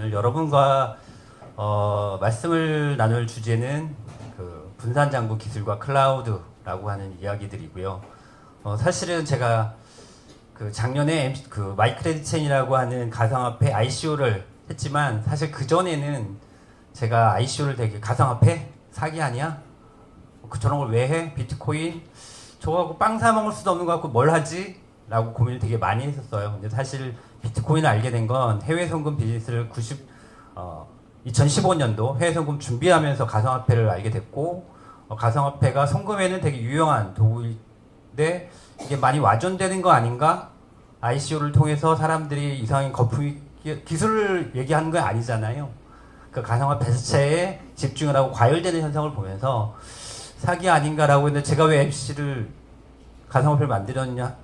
오늘 여러분과 말씀을 나눌 주제는 그 분산장부 기술과 클라우드라고 하는 이야기들이고요. 사실은 제가 그 작년에 그 마이크레디 체인이라고 하는 가상화폐 ICO를 했지만 사실 그 전에는 제가 ICO를 되게 가상화폐 사기 아니야? 저런 걸 왜 해? 비트코인 저거하고 빵 사 먹을 수도 없는 거 갖고 뭘 하지? 라고 고민을 되게 많이 했었어요. 근데 사실 비트코인을 알게 된 건 해외 송금 비즈니스를 2015년도 해외 송금 준비하면서 가상화폐를 알게 됐고, 가상화폐가 송금에는 되게 유용한 도구인데 이게 많이 와전되는 거 아닌가? ICO를 통해서 사람들이 이상한 거품이 기술을 얘기하는 건 아니잖아요. 그 가상화폐 자체에 집중을 하고 과열되는 현상을 보면서 사기 아닌가라고 했는데, 제가 왜 MC를 가상화폐를 만들었냐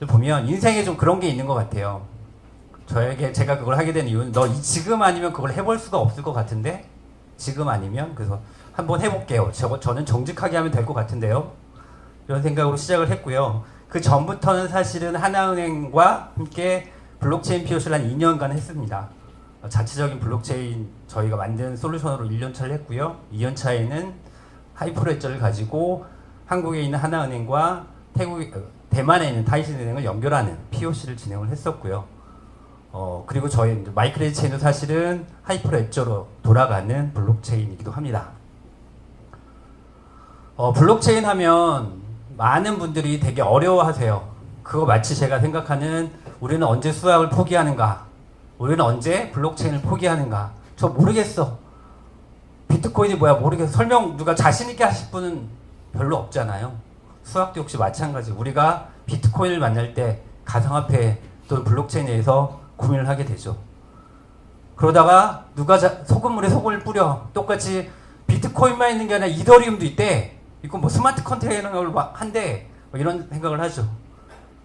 보면 인생에 좀 그런 게 있는 것 같아요. 저에게 제가 그걸 하게 된 이유는 지금 아니면 그걸 해볼 수가 없을 것 같은데, 지금 아니면 그래서 한번 해볼게요. 저는 정직하게 하면 될 것 같은데요. 이런 생각으로 시작을 했고요. 그 전부터는 사실은 하나은행과 함께 블록체인 POC를 한 2년간 했습니다. 자체적인 블록체인 저희가 만든 솔루션으로 1년차를 했고요. 2년차에는 하이퍼레저를 가지고 한국에 있는 하나은행과 대만에 있는 타이신은행을 연결하는 POC를 진행을 했었고요. 그리고 저희 마이크레디 체인도 사실은 하이퍼레저로 돌아가는 블록체인이기도 합니다. 블록체인 하면 많은 분들이 되게 어려워하세요. 그거 마치 제가 생각하는 우리는 언제 수학을 포기하는가? 우리는 언제 블록체인을 포기하는가? 저 모르겠어. 비트코인이 뭐야 모르겠어. 설명 누가 자신 있게 하실 분은 별로 없잖아요. 수학도 역시 마찬가지. 우리가 비트코인을 만날 때 가상화폐 또는 블록체인에서 고민을 하게 되죠. 그러다가 누가 소금물에 소금을 뿌려. 똑같이 비트코인만 있는 게 아니라 이더리움도 있대. 이건 뭐 스마트 컨테이너를 한대. 뭐 이런 생각을 하죠.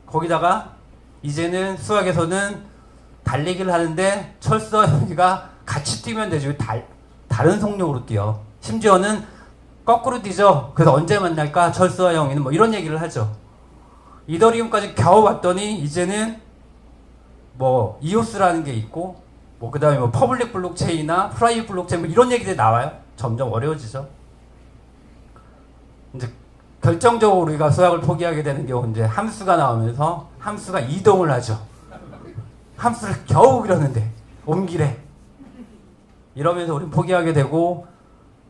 거기다가 이제는 수학에서는 달리기를 하는데 철수와 현이가 같이 뛰면 되죠. 다른 속력으로 뛰어. 심지어는 거꾸로 뛰죠. 그래서 언제 만날까? 철수와 영희는 뭐 이런 얘기를 하죠. 이더리움까지 겨우 왔더니 이제는 뭐 이오스라는 게 있고, 뭐 그다음에 뭐 퍼블릭 블록체인이나 프라이빗 블록체인 뭐 이런 얘기들이 나와요. 점점 어려워지죠. 이제 결정적으로 우리가 수학을 포기하게 되는 경우 이제 함수가 나오면서 함수가 이동을 하죠. 함수를 겨우 그렸는데 옮기래. 이러면서 우리는 포기하게 되고,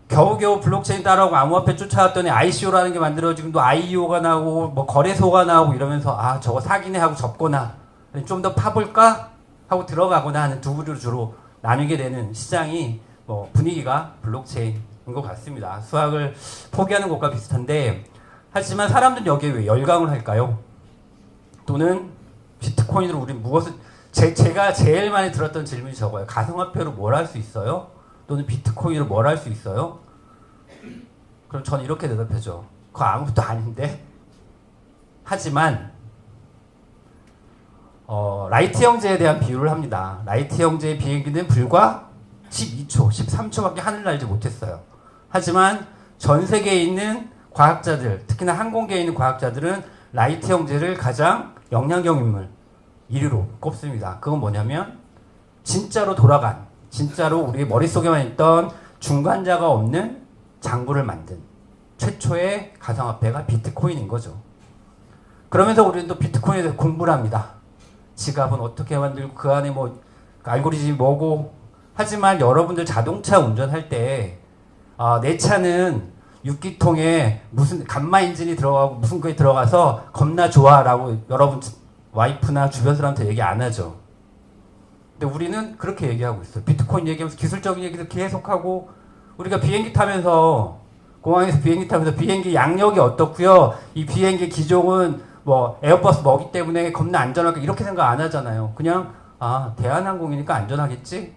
겨우겨우 블록체인 따라오고 암호화폐 쫓아왔더니 ICO라는 게 만들어지고 또 IEO가 나오고 뭐 거래소가 나오고 이러면서 아 저거 사기네 하고 접거나 좀 더 파볼까 하고 들어가거나 하는 두 부류로 주로 나뉘게 되는 시장이 뭐 분위기가 블록체인인 것 같습니다. 수학을 포기하는 것과 비슷한데, 하지만 사람들은 여기에 왜 열광을 할까요? 또는 비트코인으로 우리 무엇을 제가 제일 많이 들었던 질문이 저거예요. 가상화폐로 뭘 할 수 있어요? 또는 비트코인으로 뭘 할 수 있어요? 그럼 저는 이렇게 대답하죠. 그거 아무것도 아닌데. 하지만 라이트 형제에 대한 비유를 합니다. 라이트 형제의 비행기는 불과 12초, 13초밖에 하늘 날지 못했어요. 하지만 전 세계에 있는 과학자들, 특히나 항공계에 있는 과학자들은 라이트 형제를 가장 역량경 인물 1위로 꼽습니다. 그건 뭐냐면 진짜로 돌아간, 진짜로 우리 머릿속에만 있던 중간자가 없는 장부를 만든 최초의 가상화폐가 비트코인인 거죠. 그러면서 우리는 또 비트코인에 대해서 공부를 합니다. 지갑은 어떻게 만들고 그 안에 뭐 알고리즘이 뭐고. 하지만 여러분들 자동차 운전할 때 내 차는 6기통에 무슨 감마 엔진이 들어가고 무슨 거에 들어가서 겁나 좋아라고 여러분 와이프나 주변 사람한테 얘기 안 하죠. 근데 우리는 그렇게 얘기하고 있어요. 비트코인 얘기하면서 기술적인 얘기도 계속하고, 우리가 비행기 타면서 공항에서 비행기 타면서 비행기 양력이 어떻고요, 이 비행기 기종은 뭐 에어버스 뭐기 때문에 겁나 안전할까 이렇게 생각 안 하잖아요. 그냥 대한항공이니까 안전하겠지,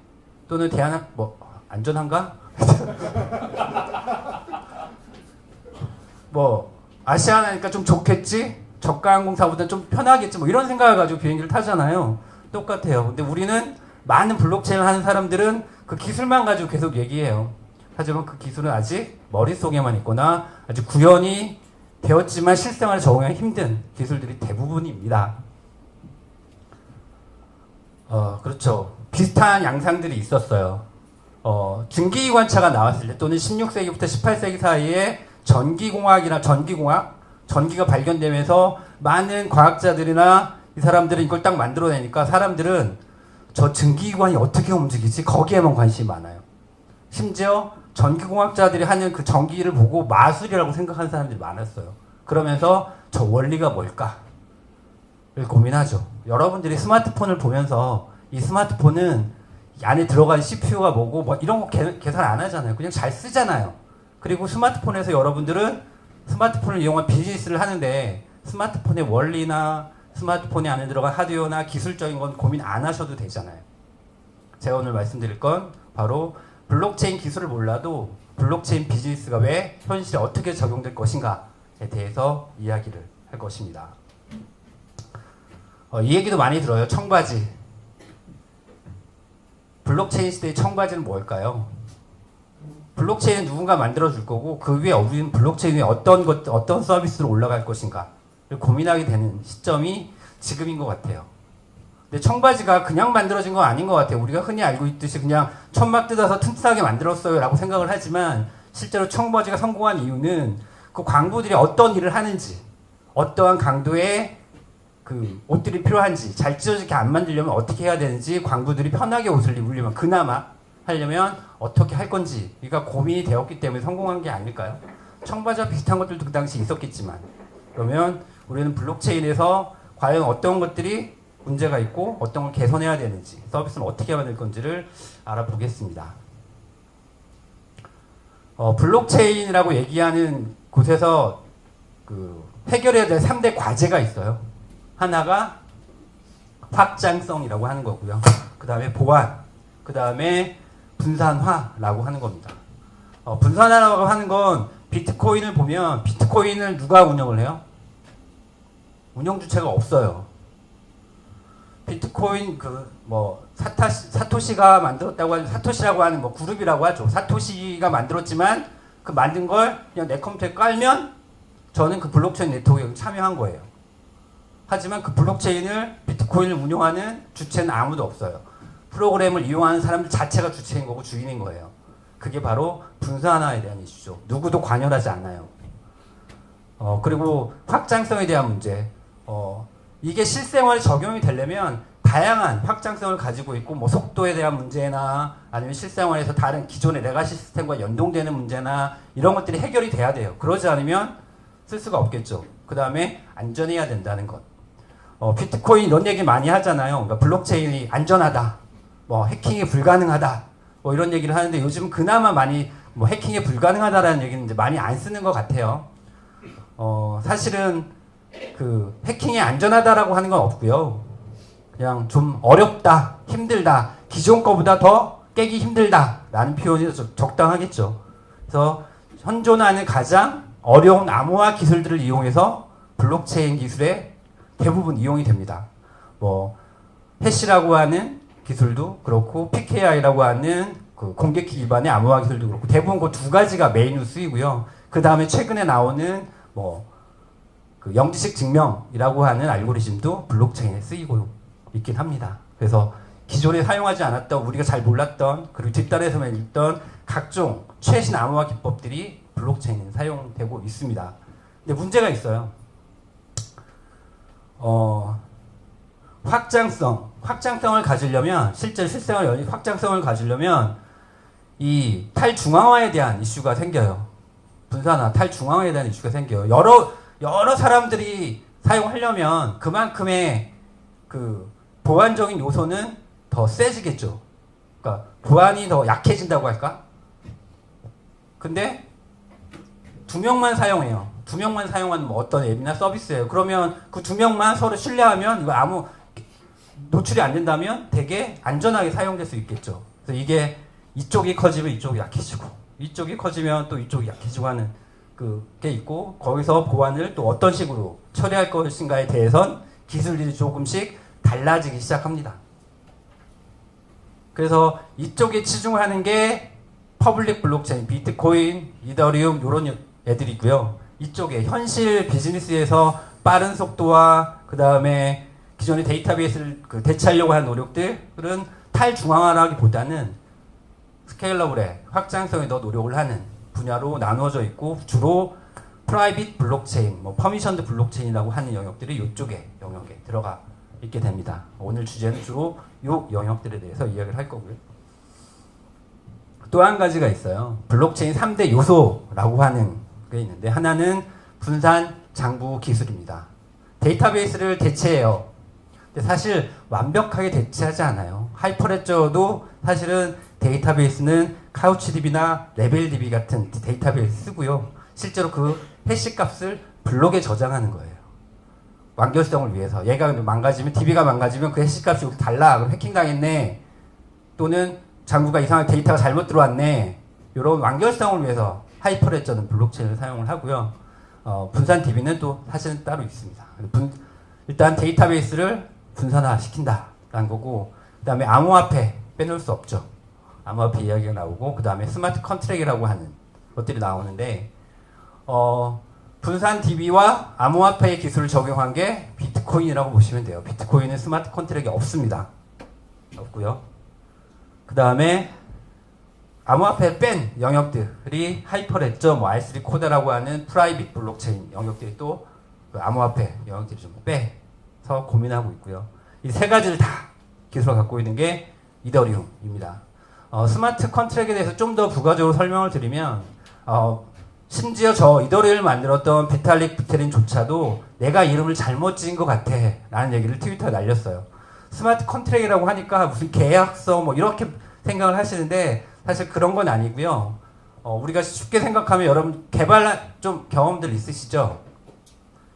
또는 뭐 안전한가? 뭐 아시아나니까 좀 좋겠지, 저가항공사보다 좀 편하겠지, 뭐 이런 생각을 가지고 비행기를 타잖아요. 똑같아요. 근데 우리는 많은 블록체인을 하는 사람들은 그 기술만 가지고 계속 얘기해요. 하지만 그 기술은 아직 머릿속에만 있거나 아주 구현이 되었지만 실생활에 적응하기 힘든 기술들이 대부분입니다. 그렇죠. 비슷한 양상들이 있었어요. 증기기관차가 나왔을 때 또는 16세기부터 18세기 사이에 전기가 발견되면서 많은 과학자들이나 이 사람들은 이걸 딱 만들어내니까 사람들은 저 증기기관이 어떻게 움직이지? 거기에만 관심이 많아요. 심지어 전기공학자들이 하는 그 전기를 보고 마술이라고 생각하는 사람들이 많았어요. 그러면서 저 원리가 뭘까를 고민하죠. 여러분들이 스마트폰을 보면서 이 스마트폰은 안에 들어간 CPU가 뭐고 뭐 이런 거 계산 안 하잖아요. 그냥 잘 쓰잖아요. 그리고 스마트폰에서 여러분들은 스마트폰을 이용한 비즈니스를 하는데 스마트폰의 원리나 스마트폰에 안에 들어간 하드웨어나 기술적인 건 고민 안 하셔도 되잖아요. 제가 오늘 말씀드릴 건 바로 블록체인 기술을 몰라도 블록체인 비즈니스가 왜 현실에 어떻게 적용될 것인가에 대해서 이야기를 할 것입니다. 이 얘기도 많이 들어요. 청바지. 블록체인 시대의 청바지는 뭘까요? 블록체인은 누군가 만들어줄 거고 그 위에 우리는 블록체인 위에 어떤 서비스로 올라갈 것인가를 고민하게 되는 시점이 지금인 것 같아요. 근데 청바지가 그냥 만들어진 건 아닌 것 같아요. 우리가 흔히 알고 있듯이 그냥 천막 뜯어서 튼튼하게 만들었어요 라고 생각을 하지만 실제로 청바지가 성공한 이유는 그 광부들이 어떤 일을 하는지 어떠한 강도의 그 옷들이 필요한지 잘 찢어지게 안 만들려면 어떻게 해야 되는지 광부들이 편하게 옷을 입으려면 그나마 하려면 어떻게 할 건지가 고민이 되었기 때문에 성공한 게 아닐까요? 청바지와 비슷한 것들도 그 당시 있었겠지만 그러면 우리는 블록체인에서 과연 어떤 것들이 문제가 있고 어떤 걸 개선해야 되는지 서비스는 어떻게 만들 건지를 알아보겠습니다. 블록체인이라고 얘기하는 곳에서 그 해결해야 될 3대 과제가 있어요. 하나가 확장성이라고 하는 거고요. 그 다음에 보안, 그 다음에 분산화라고 하는 겁니다. 분산화라고 하는 건 비트코인을 보면 비트코인을 누가 운영을 해요? 운영 주체가 없어요. 비트코인 사토시가 만들었다고 하는 사토시라고 하는 그룹이라고 하죠. 사토시가 만들었지만 그 만든 걸 그냥 내 컴퓨터에 깔면 저는 그 블록체인 네트워크에 참여한 거예요. 하지만 그 블록체인을 비트코인을 운영하는 주체는 아무도 없어요. 프로그램을 이용하는 사람들 자체가 주체인 거고 주인인 거예요. 그게 바로 분산화에 대한 이슈죠. 누구도 관여하지 않아요. 그리고 확장성에 대한 문제. 이게 실생활에 적용이 되려면 다양한 확장성을 가지고 있고 뭐 속도에 대한 문제나 아니면 실생활에서 다른 기존의 레가시 시스템과 연동되는 문제나 이런 것들이 해결이 돼야 돼요. 그러지 않으면 쓸 수가 없겠죠. 그 다음에 안전해야 된다는 것. 비트코인 이런 얘기 많이 하잖아요. 그러니까 블록체인이 안전하다. 해킹이 불가능하다. 이런 얘기를 하는데 요즘 그나마 많이 해킹이 불가능하다라는 얘기는 이제 많이 안 쓰는 것 같아요. 사실은 그 해킹이 안전하다라고 하는 건 없고요. 그냥 좀 어렵다, 힘들다, 기존 거보다 더 깨기 힘들다라는 표현이 적당하겠죠. 그래서 현존하는 가장 어려운 암호화 기술들을 이용해서 블록체인 기술에 대부분 이용이 됩니다. 해시라고 하는 기술도 그렇고 PKI라고 하는 그 공개키 기반의 암호화 기술도 그렇고 대부분 그 두 가지가 메인으로 쓰이고요. 그 다음에 최근에 나오는 그 영지식 증명이라고 하는 알고리즘도 블록체인에 쓰이고 있긴 합니다. 그래서 기존에 사용하지 않았던 우리가 잘 몰랐던 그리고 뒷단에서만 읽던 각종 최신 암호화 기법들이 블록체인에 사용되고 있습니다. 근데 문제가 있어요. 확장성을 가지려면 실제 실생활 확장성을 가지려면 이 탈중앙화에 대한 이슈가 생겨요. 분산화, 탈중앙화에 대한 이슈가 생겨요. 여러 사람들이 사용하려면 그만큼의 그 보안적인 요소는 더 세지겠죠. 그러니까 보안이 더 약해진다고 할까? 근데 2명만 사용해요. 2명만 사용하는 어떤 앱이나 서비스예요. 그러면 그 2명만 서로 신뢰하면 이거 아무 노출이 안 된다면 되게 안전하게 사용될 수 있겠죠. 그래서 이게 이쪽이 커지면 이쪽이 약해지고 이쪽이 커지면 또 이쪽이 약해지고 하는 그게 있고 거기서 보안을 또 어떤 식으로 처리할 것인가에 대해선 기술들이 조금씩 달라지기 시작합니다. 그래서 이쪽에 치중을 하는 게 퍼블릭 블록체인, 비트코인, 이더리움 이런 애들이 있고요. 이쪽에 현실 비즈니스에서 빠른 속도와 그 다음에 기존의 데이터베이스를 대체하려고 하는 노력들은 탈중앙화라기보다는 스케일러블에 확장성에 더 노력을 하는 분야로 나누어져 있고 주로 프라이빗 블록체인, 퍼미션드 블록체인이라고 하는 영역들이 이쪽에 영역에 들어가 있게 됩니다. 오늘 주제는 주로 이 영역들에 대해서 이야기를 할 거고요. 또 한 가지가 있어요. 블록체인 3대 요소라고 하는 게 있는데 하나는 분산 장부 기술입니다. 데이터베이스를 대체해요. 근데 사실 완벽하게 대체하지 않아요. 하이퍼레저도 사실은 데이터베이스는 카우치DB나 레벨DB 같은 데이터베이스 쓰고요. 실제로 그 해시 값을 블록에 저장하는 거예요. 완결성을 위해서. 얘가 망가지면, DB가 망가지면 그 해시 값이 여기 달라. 그럼 해킹당했네. 또는 장부가 이상하게 데이터가 잘못 들어왔네. 이런 완결성을 위해서 하이퍼레저는 블록체인을 사용을 하고요. 분산 DB는 또 사실은 따로 있습니다. 일단 데이터베이스를 분산화 시킨다라는 거고, 그 다음에 암호화폐 빼놓을 수 없죠. 암호화폐 이야기가 나오고, 그 다음에 스마트 컨트랙이라고 하는 것들이 나오는데, 분산 DB와 암호화폐의 기술을 적용한 게 비트코인이라고 보시면 돼요. 비트코인은 스마트 컨트랙이 없습니다. 없고요. 그 다음에 암호화폐 뺀 영역들이 하이퍼레저, R3 코드라고 하는 프라이빗 블록체인 영역들이 또 그 암호화폐 영역들이 좀 빼서 고민하고 있고요. 이 세 가지를 다 기술을 갖고 있는 게 이더리움입니다. 스마트 컨트랙에 대해서 좀 더 부가적으로 설명을 드리면, 심지어 저 이더리움을 만들었던 비탈릭 부테린조차도 내가 이름을 잘못 지은 것 같아 라는 얘기를 트위터에 날렸어요. 스마트 컨트랙이라고 하니까 무슨 계약서 이렇게 생각을 하시는데 사실 그런 건 아니고요. 우리가 쉽게 생각하면 여러분 개발 좀 경험들 있으시죠?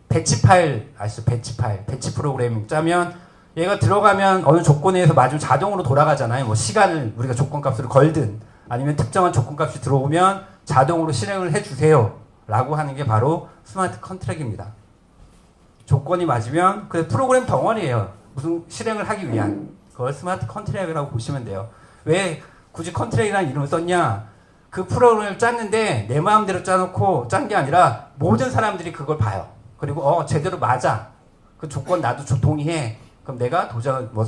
배치 파일 아시죠? 배치 파일, 배치 프로그래밍 짜면 얘가 들어가면 어느 조건에 의해서 마주 자동으로 돌아가잖아요. 시간을 우리가 조건값으로 걸든 아니면 특정한 조건값이 들어오면 자동으로 실행을 해주세요 라고 하는 게 바로 스마트 컨트랙입니다. 조건이 맞으면 그 프로그램 덩어리예요. 무슨 실행을 하기 위한 그걸 스마트 컨트랙이라고 보시면 돼요. 왜 굳이 컨트랙이라는 이름을 썼냐? 그 프로그램을 짰는데 내 마음대로 짜놓고 짠 게 아니라 모든 사람들이 그걸 봐요. 그리고 제대로 맞아. 그 조건 나도 동의해. 그럼 내가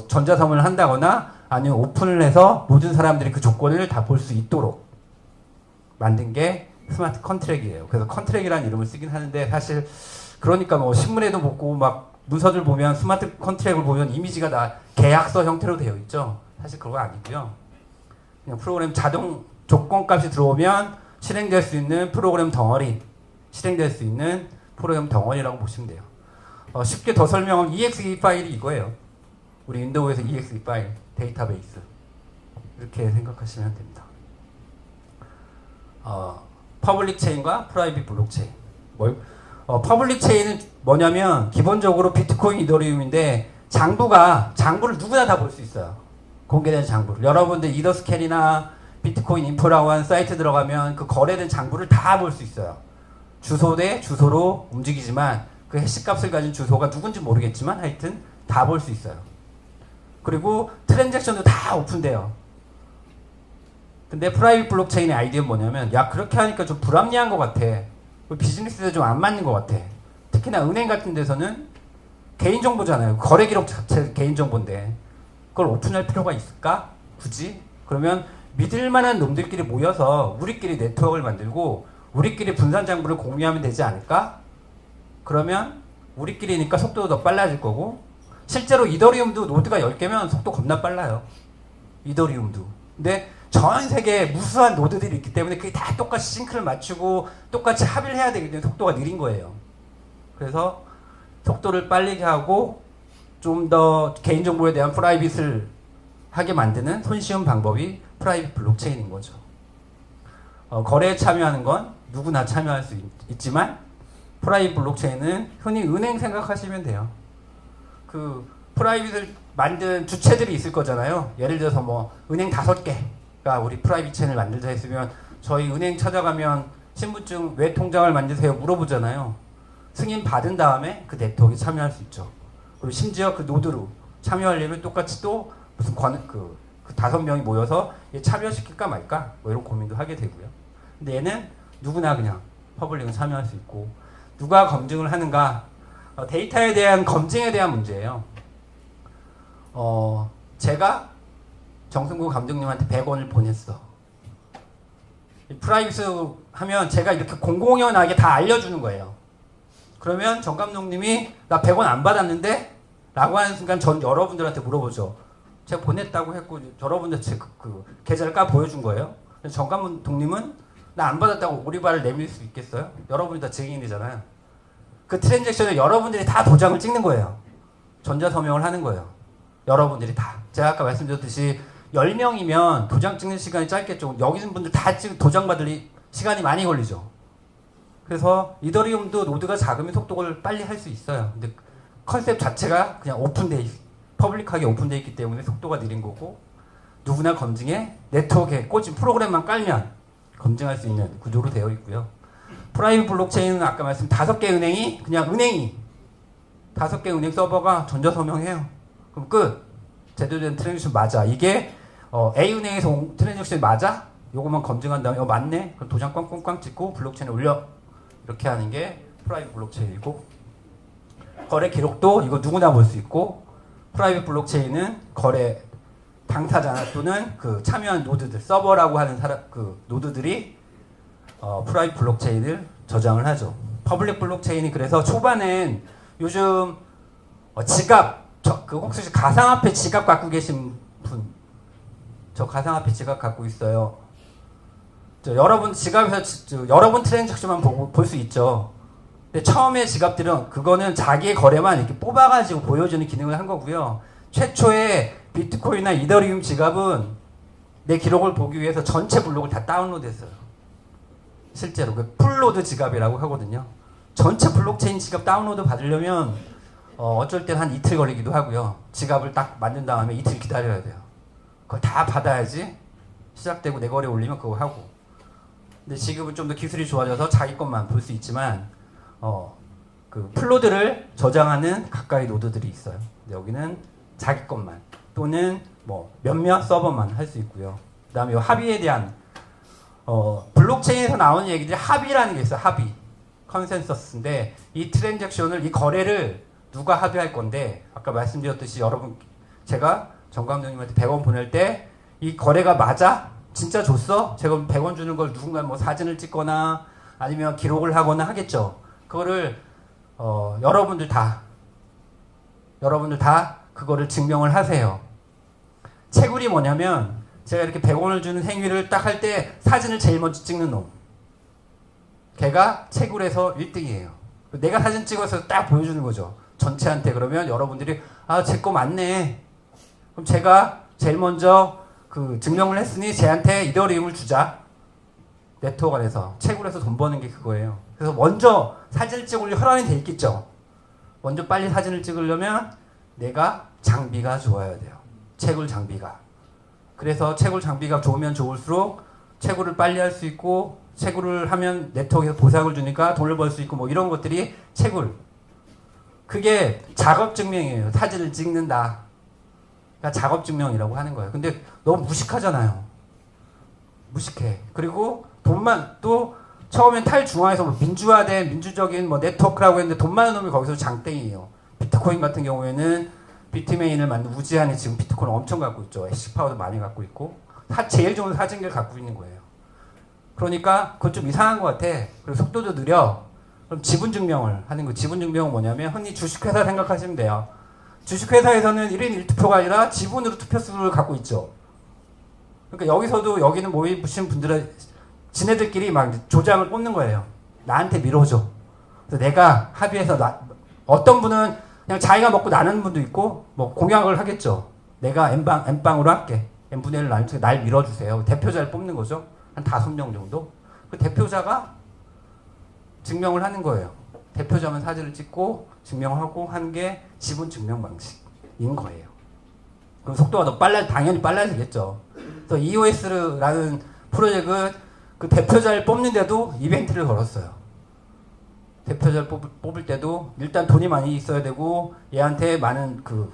전자서문을 한다거나 아니면 오픈을 해서 모든 사람들이 그 조건을 다 볼 수 있도록 만든 게 스마트 컨트랙이에요. 그래서 컨트랙이라는 이름을 쓰긴 하는데 사실 그러니까 신문에도 보고 문서들 보면 스마트 컨트랙을 보면 이미지가 다 계약서 형태로 되어 있죠. 사실 그거 아니고요. 그냥 프로그램 자동 조건값이 들어오면 실행될 수 있는 프로그램 덩어리, 실행될 수 있는 프로그램 덩어리라고 보시면 돼요. 쉽게 더 설명하면 exe 파일이 이거예요. 우리 윈도우에서 exe 파일, 데이터베이스 이렇게 생각하시면 됩니다. 퍼블릭 체인과 프라이빗 블록체인. 퍼블릭 체인은 뭐냐면 기본적으로 비트코인, 이더리움인데 장부를 누구나 다 볼 수 있어요. 공개된 장부를. 여러분들 이더스캔이나 비트코인 인포라고 하는 사이트 들어가면 그 거래된 장부를 다 볼 수 있어요. 주소 대 주소로 움직이지만 그 해시값을 가진 주소가 누군지 모르겠지만 하여튼 다 볼 수 있어요. 그리고 트랜잭션도 다 오픈돼요. 근데 프라이빗 블록체인의 아이디어는 뭐냐면 그렇게 하니까 좀 불합리한 것 같아. 비즈니스에 좀 안 맞는 것 같아. 특히나 은행 같은 데서는 개인정보잖아요. 거래 기록 자체 개인정보인데 그걸 오픈할 필요가 있을까? 굳이? 그러면 믿을 만한 놈들끼리 모여서 우리끼리 네트워크를 만들고 우리끼리 분산 장부를 공유하면 되지 않을까? 그러면 우리끼리니까 속도도 더 빨라질 거고 실제로 이더리움도 노드가 10개면 속도 겁나 빨라요. 이더리움도. 근데 전 세계에 무수한 노드들이 있기 때문에 그게 다 똑같이 싱크를 맞추고 똑같이 합의를 해야 되기 때문에 속도가 느린 거예요. 그래서 속도를 빠르게 하고 좀 더 개인정보에 대한 프라이빗을 하게 만드는 손쉬운 방법이 프라이빗 블록체인인 거죠. 거래에 참여하는 건 누구나 참여할 수 있지만 프라이빗 블록체인은 흔히 은행 생각하시면 돼요. 그 프라이빗을 만든 주체들이 있을 거잖아요. 예를 들어서 은행 5개가 우리 프라이빗 체인을 만들자 했으면 저희 은행 찾아가면 신분증 왜 통장을 만드세요 물어보잖아요. 승인 받은 다음에 그 네트워크에 참여할 수 있죠. 그리고 심지어 그 노드로 참여하려면 똑같이 또 무슨 그 5명이 모여서 얘 참여시킬까 말까 이런 고민도 하게 되고요. 근데 얘는 누구나 그냥 퍼블릭은 참여할 수 있고 누가 검증을 하는가? 데이터에 대한 검증에 대한 문제예요. 제가 정승구 감독님한테 100원을 보냈어. 프라이빗 하면 제가 이렇게 공공연하게 다 알려주는 거예요. 그러면 정 감독님이 나 100원 안 받았는데? 라고 하는 순간 전 여러분들한테 물어보죠. 제가 보냈다고 했고 여러분들 제 그 계좌를 까 보여준 거예요. 정 감독님은 나 안 받았다고 오리발을 내밀 수 있겠어요? 여러분이 다 증인이잖아요. 그 트랜잭션을 여러분들이 다 도장을 찍는 거예요. 전자서명을 하는 거예요. 여러분들이 다. 제가 아까 말씀드렸듯이 10명이면 도장 찍는 시간이 짧겠죠. 여기 있는 분들 다 도장 받을 시간이 많이 걸리죠. 그래서 이더리움도 노드가 작으면 속도를 빨리 할 수 있어요. 근데 컨셉 자체가 그냥 퍼블릭하게 오픈되어 있기 때문에 속도가 느린 거고, 누구나 검증에 네트워크에 꽂힌 프로그램만 깔면 검증할 수 있는 구조로 되어 있고요. 프라이빗 블록체인은 아까 말씀 5개 은행이 그냥 5개 은행 서버가 전자서명해요. 그럼 끝. 제대로 된 트랜잭션 맞아. 이게 A은행에서 온 트랜잭션 맞아? 요거만 검증한 다음에 맞네? 그럼 도장 꽝꽝꽝 찍고 블록체인에 올려. 이렇게 하는 게 프라이빗 블록체인이고, 거래 기록도 이거 누구나 볼 수 있고, 프라이빗 블록체인은 거래 당사자 또는 그 참여한 노드들, 서버라고 하는 그 노드들이 프라이빗 블록체인을 저장을 하죠. 퍼블릭 블록체인이 그래서 초반엔 요즘 지갑, 그 혹시 가상화폐 지갑 갖고 계신 분? 저 가상화폐 지갑 갖고 있어요. 여러분 지갑에서 여러분 트랜잭션만 볼 수 있죠. 근데 처음에 지갑들은 그거는 자기의 거래만 이렇게 뽑아가지고 보여주는 기능을 한 거고요. 최초에 비트코인이나 이더리움 지갑은 내 기록을 보기 위해서 전체 블록을 다 다운로드했어요. 실제로 그 풀로드 지갑이라고 하거든요. 전체 블록체인 지갑 다운로드 받으려면 어쩔 땐 한 이틀 걸리기도 하고요. 지갑을 딱 만든 다음에 이틀 기다려야 돼요. 그걸 다 받아야지 시작되고 내 거래 올리면 그거 하고. 근데 지금은 좀 더 기술이 좋아져서 자기 것만 볼 수 있지만 그 플로드를 저장하는 가까이 노드들이 있어요. 여기는 자기 것만 또는 뭐 몇몇 서버만 할 수 있고요. 그다음에 이 합의에 대한 블록체인에서 나오는 얘기들이 합의라는 게 있어요. 합의, 컨센서스인데 이 트랜잭션을 이 거래를 누가 합의할 건데, 아까 말씀드렸듯이 여러분 제가 정 감독님한테 100원 보낼 때 이 거래가 맞아? 진짜 줬어? 제가 100원 주는 걸 누군가 뭐 사진을 찍거나 아니면 기록을 하거나 하겠죠. 그거를 여러분들 다 그거를 증명을 하세요. 채굴이 뭐냐면 제가 이렇게 100원을 주는 행위를 딱 할 때 사진을 제일 먼저 찍는 놈. 걔가 채굴에서 1등이에요. 내가 사진 찍어서 딱 보여주는 거죠. 전체한테. 그러면 여러분들이 제 거 맞네. 그럼 제가 제일 먼저 그 증명을 했으니 쟤한테 이더리움을 주자. 네트워크 안에서 채굴해서 돈 버는 게 그거예요. 그래서 먼저 사진을 찍을 혈안이 돼 있겠죠. 먼저 빨리 사진을 찍으려면 내가 장비가 좋아야 돼요. 채굴 장비가. 그래서 채굴 장비가 좋으면 좋을수록 채굴을 빨리 할 수 있고, 채굴을 하면 네트워크에서 보상을 주니까 돈을 벌 수 있고, 뭐 이런 것들이 채굴. 그게 작업 증명이에요. 사진을 찍는다. 그러니까 작업 증명이라고 하는 거예요. 근데 너무 무식하잖아요. 무식해. 그리고 돈만 또 처음엔 탈중앙에서 뭐 민주화된 민주적인 뭐 네트워크라고 했는데 돈 많은 놈이 거기서 장땡이에요. 비트코인 같은 경우에는 비트메인을 만든 우지한이 지금 비트코인 엄청 갖고 있죠. 해시파워도 많이 갖고 있고 제일 좋은 사진기를 갖고 있는 거예요. 그러니까 그건 좀 이상한 것 같아. 그리고 속도도 느려. 그럼 지분 증명을 하는 거. 지분 증명은 뭐냐면 흔히 주식회사 생각하시면 돼요. 주식회사에서는 1인 1투표가 아니라 지분으로 투표수를 갖고 있죠. 그러니까 여기서도 여기는 모여 보신 분들은 지네들끼리 막 조장을 뽑는 거예요. 나한테 밀어줘. 그래서 내가 합의해서 어떤 분은 그냥 자기가 먹고 나누는 분도 있고 뭐 공약을 하겠죠. 내가 N방으로 할게. N분의 1을 나누니까 날 밀어주세요. 대표자를 뽑는 거죠. 한 5명 정도. 그 대표자가 증명을 하는 거예요. 대표자만 사진을 찍고 증명하고 하는 게 지분 증명 방식인 거예요. 그럼 속도가 더 당연히 빨라지겠죠. 그래서 EOS라는 프로젝트는 그 대표자를 뽑는데도 이벤트를 걸었어요. 대표자를 뽑을 때도 일단 돈이 많이 있어야 되고 얘한테 많은 그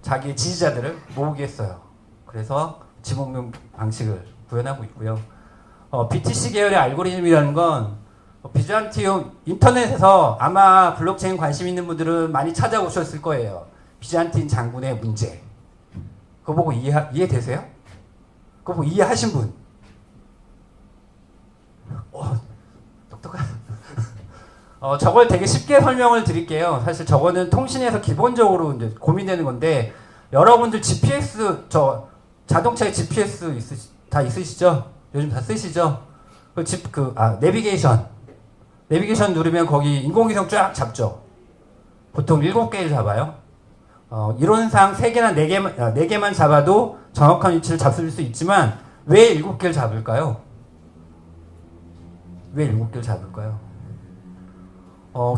자기의 지지자들을 모으게 했어요. 그래서 지분 방식을 구현하고 있고요. BTC 계열의 알고리즘이라는 건 비잔티움 인터넷에서 아마 블록체인 관심 있는 분들은 많이 찾아오셨을 거예요. 비잔틴 장군의 문제. 그거 보고 이해되세요? 그거 보고 이해하신 분? 똑똑한. 저걸 되게 쉽게 설명을 드릴게요. 사실 저거는 통신에서 기본적으로 이제 고민되는 건데, 여러분들 GPS, 자동차에 GPS 다 있으시죠? 요즘 다 쓰시죠? 내비게이션. 내비게이션 누르면 거기 인공위성 쫙 잡죠? 보통 7개를 잡아요. 이론상 3개나 4개만 잡아도 정확한 위치를 잡을 수 있지만, 왜 7개를 잡을까요? 왜 7개를 잡을까요?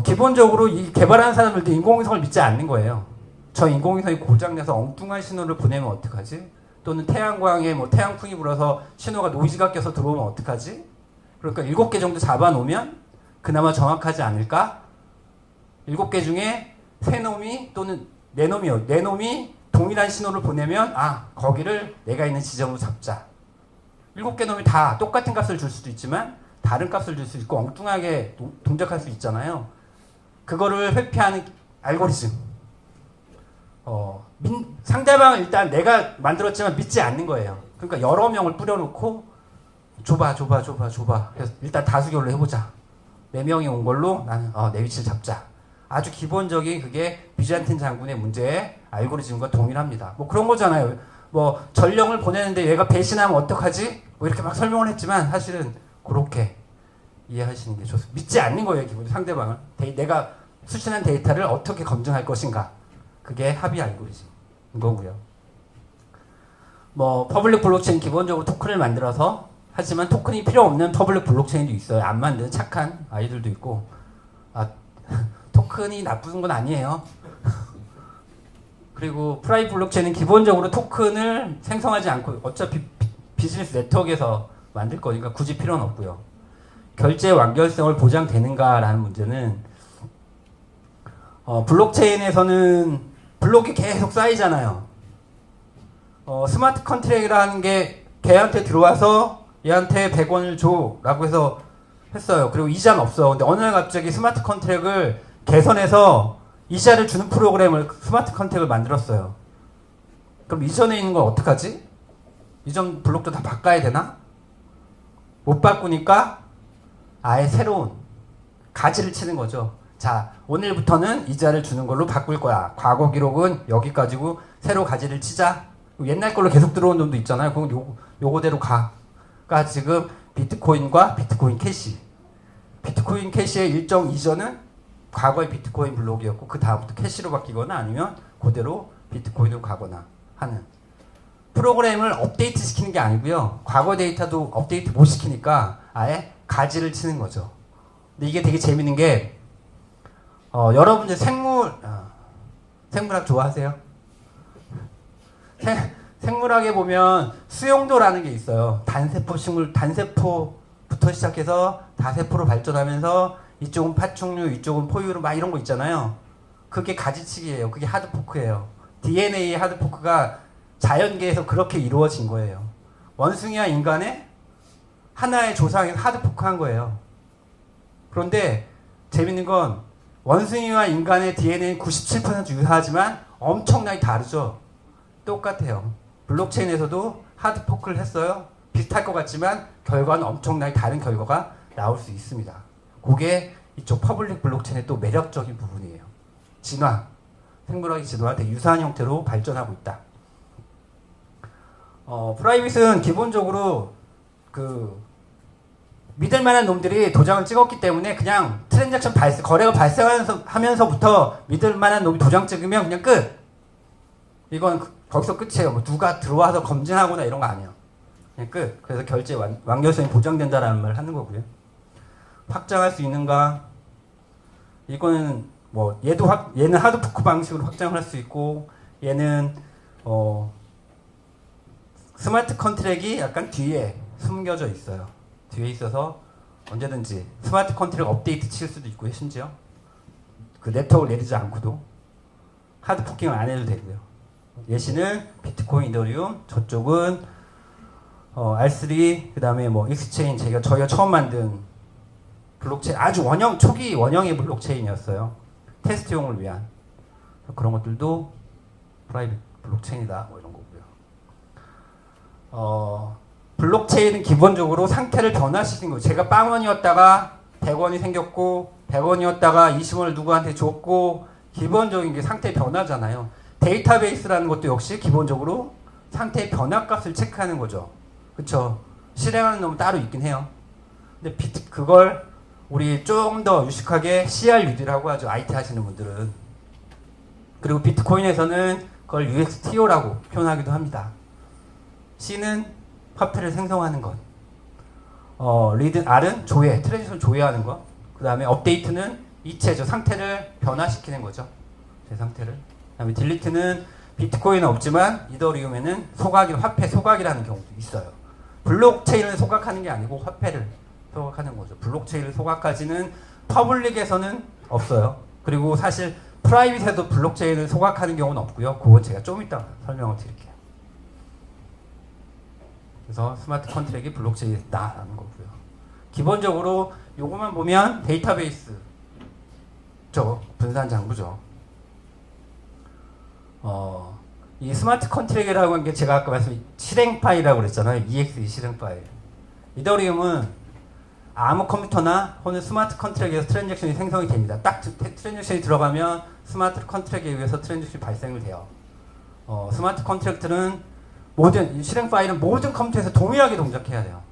기본적으로 이 개발하는 사람들도 인공위성을 믿지 않는 거예요. 저 인공위성이 고장내서 엉뚱한 신호를 보내면 어떡하지? 또는 태양광에 태양풍이 불어서 신호가 노이즈가 껴서 들어오면 어떡하지? 그러니까 7개 정도 잡아놓으면 그나마 정확하지 않을까? 7개 중에 3놈이 또는 4놈이 동일한 신호를 보내면 거기를 내가 있는 지점으로 잡자. 7개 놈이 다 똑같은 값을 줄 수도 있지만 다른 값을 줄 수 있고 엉뚱하게 동작할 수 있잖아요. 그거를 회피하는 알고리즘. 상대방은 일단 내가 만들었지만 믿지 않는 거예요. 그러니까 여러 명을 뿌려놓고 줘봐. 그래서 일단 다수결로 해보자. 4명이 온 걸로 나는 내 위치를 잡자. 아주 기본적인 그게 비잔틴 장군의 문제의 알고리즘과 동일합니다. 그런 거잖아요. 전령을 보내는데 얘가 배신하면 어떡하지? 이렇게 막 설명을 했지만 사실은 그렇게 이해하시는 게 좋습니다. 믿지 않는 거예요, 기본적으로 상대방을. 내가 수신한 데이터를 어떻게 검증할 것인가. 그게 합의 알고리즘인 거고요. 퍼블릭 블록체인 기본적으로 토큰을 만들어서, 하지만 토큰이 필요 없는 퍼블릭 블록체인도 있어요. 안 만드는 착한 아이들도 있고. 토큰이 나쁜 건 아니에요. 그리고 프라이빗 블록체인은 기본적으로 토큰을 생성하지 않고 어차피 비즈니스 네트워크에서 만들 거니까 굳이 필요는 없고요. 결제 완결성을 보장되는가라는 문제는, 블록체인에서는 블록이 계속 쌓이잖아요. 스마트 컨트랙이라는 게 걔한테 들어와서 얘한테 100원을 줘 라고 해서 했어요. 그리고 이자는 없어. 근데 어느 날 갑자기 스마트 컨트랙을 개선해서 이자를 주는 프로그램을, 스마트 컨트랙을 만들었어요. 그럼 이전에 있는 건 어떡하지? 이전 블록도 다 바꿔야 되나? 못 바꾸니까 아예 새로운 가지를 치는 거죠. 자, 오늘부터는 이자를 주는 걸로 바꿀 거야. 과거 기록은 여기까지고 새로 가지를 치자. 옛날 걸로 계속 들어온 놈도 있잖아요. 그건 요거대로 가. 그러니까 지금 비트코인과 비트코인 캐시. 비트코인 캐시의 일정 이전은 과거의 비트코인 블록이었고 그 다음부터 캐시로 바뀌거나 아니면 그대로 비트코인으로 가거나 하는 프로그램을 업데이트 시키는 게 아니고요. 과거 데이터도 업데이트 못 시키니까 아예 가지를 치는 거죠. 근데 이게 되게 재밌는 게 여러분들 생물학 좋아하세요? 생물학에 보면 수용도라는 게 있어요. 단세포부터 시작해서 다세포로 발전하면서 이쪽은 파충류, 이쪽은 포유류 막 이런 거 있잖아요. 그게 가지치기예요. 그게 하드포크예요. DNA의 하드포크가 자연계에서 그렇게 이루어진 거예요. 원숭이와 인간의 하나의 조상에서 하드포크한 거예요. 그런데 재밌는 건 원숭이와 인간의 DNA는 97% 유사하지만 엄청나게 다르죠. 똑같아요. 블록체인에서도 하드포크를 했어요. 비슷할 것 같지만 결과는 엄청나게 다른 결과가 나올 수 있습니다. 그게 이쪽 퍼블릭 블록체인의 또 매력적인 부분이에요. 진화, 생물학의 진화와 되게 유사한 형태로 발전하고 있다. 프라이빗은 기본적으로 믿을 만한 놈들이 도장을 찍었기 때문에 그냥 트랜잭션 거래가 발생하면서부터 믿을 만한 놈이 도장 찍으면 그냥 끝. 이건 거기서 끝이에요. 누가 들어와서 검증하거나 이런 거 아니에요. 그냥 끝. 그래서 결제 완결성이 보장된다라는 말을 하는 거고요. 확장할 수 있는가? 이거는 얘는 하드포크 방식으로 확장을 할 수 있고 얘는 스마트 컨트랙이 약간 뒤에 숨겨져 있어요. 뒤에 있어서 언제든지 스마트 컨트랙 업데이트 칠 수도 있고요. 심지어 그 네트워크를 내리지 않고도 하드포킹을 안 해도 되고요. 예시는 비트코인, 이더리움, 저쪽은 R3, 그 다음에 익스체인, 저희가 처음 만든 블록체인, 아주 초기 원형의 블록체인이었어요. 테스트용을 위한. 그런 것들도 프라이빗 블록체인이다. 이런 거고요. 블록체인은 기본적으로 상태를 변화시킨 거예요. 제가 빵원이었다가 100원이 생겼고 100원이었다가 20원을 누구한테 줬고 기본적인 게 상태 변화잖아요. 데이터베이스라는 것도 역시 기본적으로 상태의 변화값을 체크하는 거죠. 그쵸? 실행하는 놈은 따로 있긴 해요. 근데 그걸 우리 좀 더 유식하게 CRUD라고 하죠. IT 하시는 분들은. 그리고 비트코인에서는 그걸 UXTO라고 표현하기도 합니다. C는 화폐를 생성하는 것. R은 조회, 트랜지션 조회하는 것. 그 다음에 업데이트는 이체죠. 상태를 변화시키는 거죠. 제 상태를. 그 다음에 딜리트는 비트코인은 없지만 이더리움에는 화폐 소각이라는 경우도 있어요. 블록체인을 소각하는 게 아니고 화폐를 소각하는 거죠. 블록체인을 소각까지는 퍼블릭에서는 없어요. 그리고 사실 프라이빗에도 블록체인을 소각하는 경우는 없고요. 그건 제가 좀 이따 설명을 드릴게요. 그래서 스마트 컨트랙이 블록체인이다라는 거고요. 기본적으로 요것만 보면 데이터베이스 분산 장부죠. 이 스마트 컨트랙이라고 하는 게 제가 아까 말씀드린 실행 파일이라고 그랬잖아요. EXE 실행 파일. 이더리움은 아무 컴퓨터나 혹은 스마트 컨트랙에서 트랜잭션이 생성이 됩니다. 딱 트랜잭션이 들어가면 스마트 컨트랙에 의해서 트랜잭션이 발생을 돼요. 스마트 컨트랙트는 실행 파일은 모든 컴퓨터에서 동일하게 동작해야 돼요.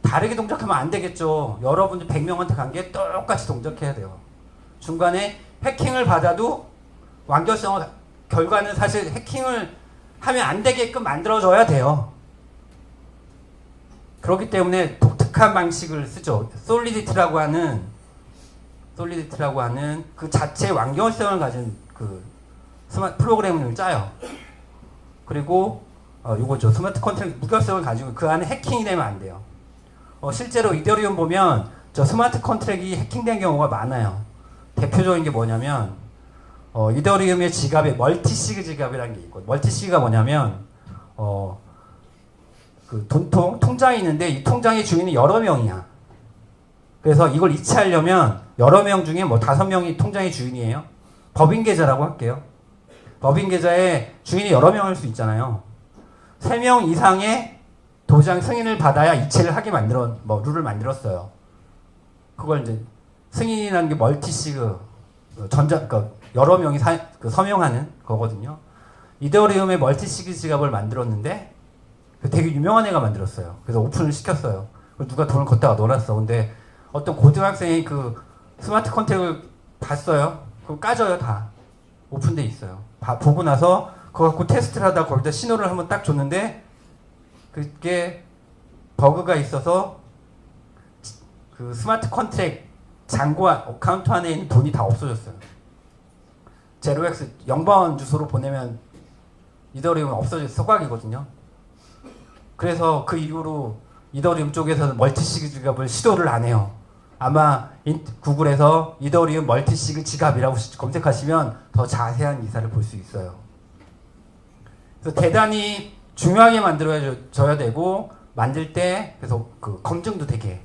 다르게 동작하면 안 되겠죠. 여러분들 100명한테 간 게 똑같이 동작해야 돼요. 중간에 해킹을 받아도 결과는 사실 해킹을 하면 안 되게끔 만들어줘야 돼요. 그렇기 때문에 독특한 방식을 쓰죠. 솔리디티라고 하는 그 자체의 완결성을 가진 그 스마트 프로그램을 짜요. 그리고 요거죠. 스마트 컨트랙 무결성을 가지고 그 안에 해킹이 되면 안 돼요. 실제로 이더리움 보면 저 스마트 컨트랙이 해킹된 경우가 많아요. 대표적인 게 뭐냐면 이더리움의 지갑에 멀티시그 지갑이라는 게 있고, 멀티시그가 뭐냐면 그 통장이 있는데 이 통장의 주인이 여러 명이야. 그래서 이걸 이체하려면 여러 명 중에 5명이 통장의 주인이에요. 법인 계좌라고 할게요. 법인 계좌에 주인이 여러 명일 수 있잖아요. 3명 이상의 도장 승인을 받아야 이체를 하게 룰을 만들었어요. 그걸 이제 승인이라는 게 멀티시그 그러니까 여러 명이 서명하는 거거든요. 이더리움의 멀티시그 지갑을 만들었는데 되게 유명한 애가 만들었어요. 그래서 오픈을 시켰어요. 누가 돈을 걷다가 넣어놨어. 근데 어떤 고등학생이 그 스마트 컨트랙을 봤어요. 그거 까져요, 다. 오픈돼 있어요. 보고 나서 그거 갖고 테스트를 하다가 거기다 신호를 한번 딱 줬는데 그게 버그가 있어서 그 스마트 컨트랙 잔고 어카운트 안에 있는 돈이 다 없어졌어요. 제로엑스 0번 주소로 보내면 이더리움은 소각이거든요. 그래서 그 이후로 이더리움 쪽에서는 멀티시그 지갑을 시도를 안 해요. 아마 구글에서 이더리움 멀티시그 지갑이라고 검색하시면 더 자세한 기사를 볼 수 있어요. 그래서 대단히 중요하게 만들어져야 되고 만들 때 그래서 그 검증도 되게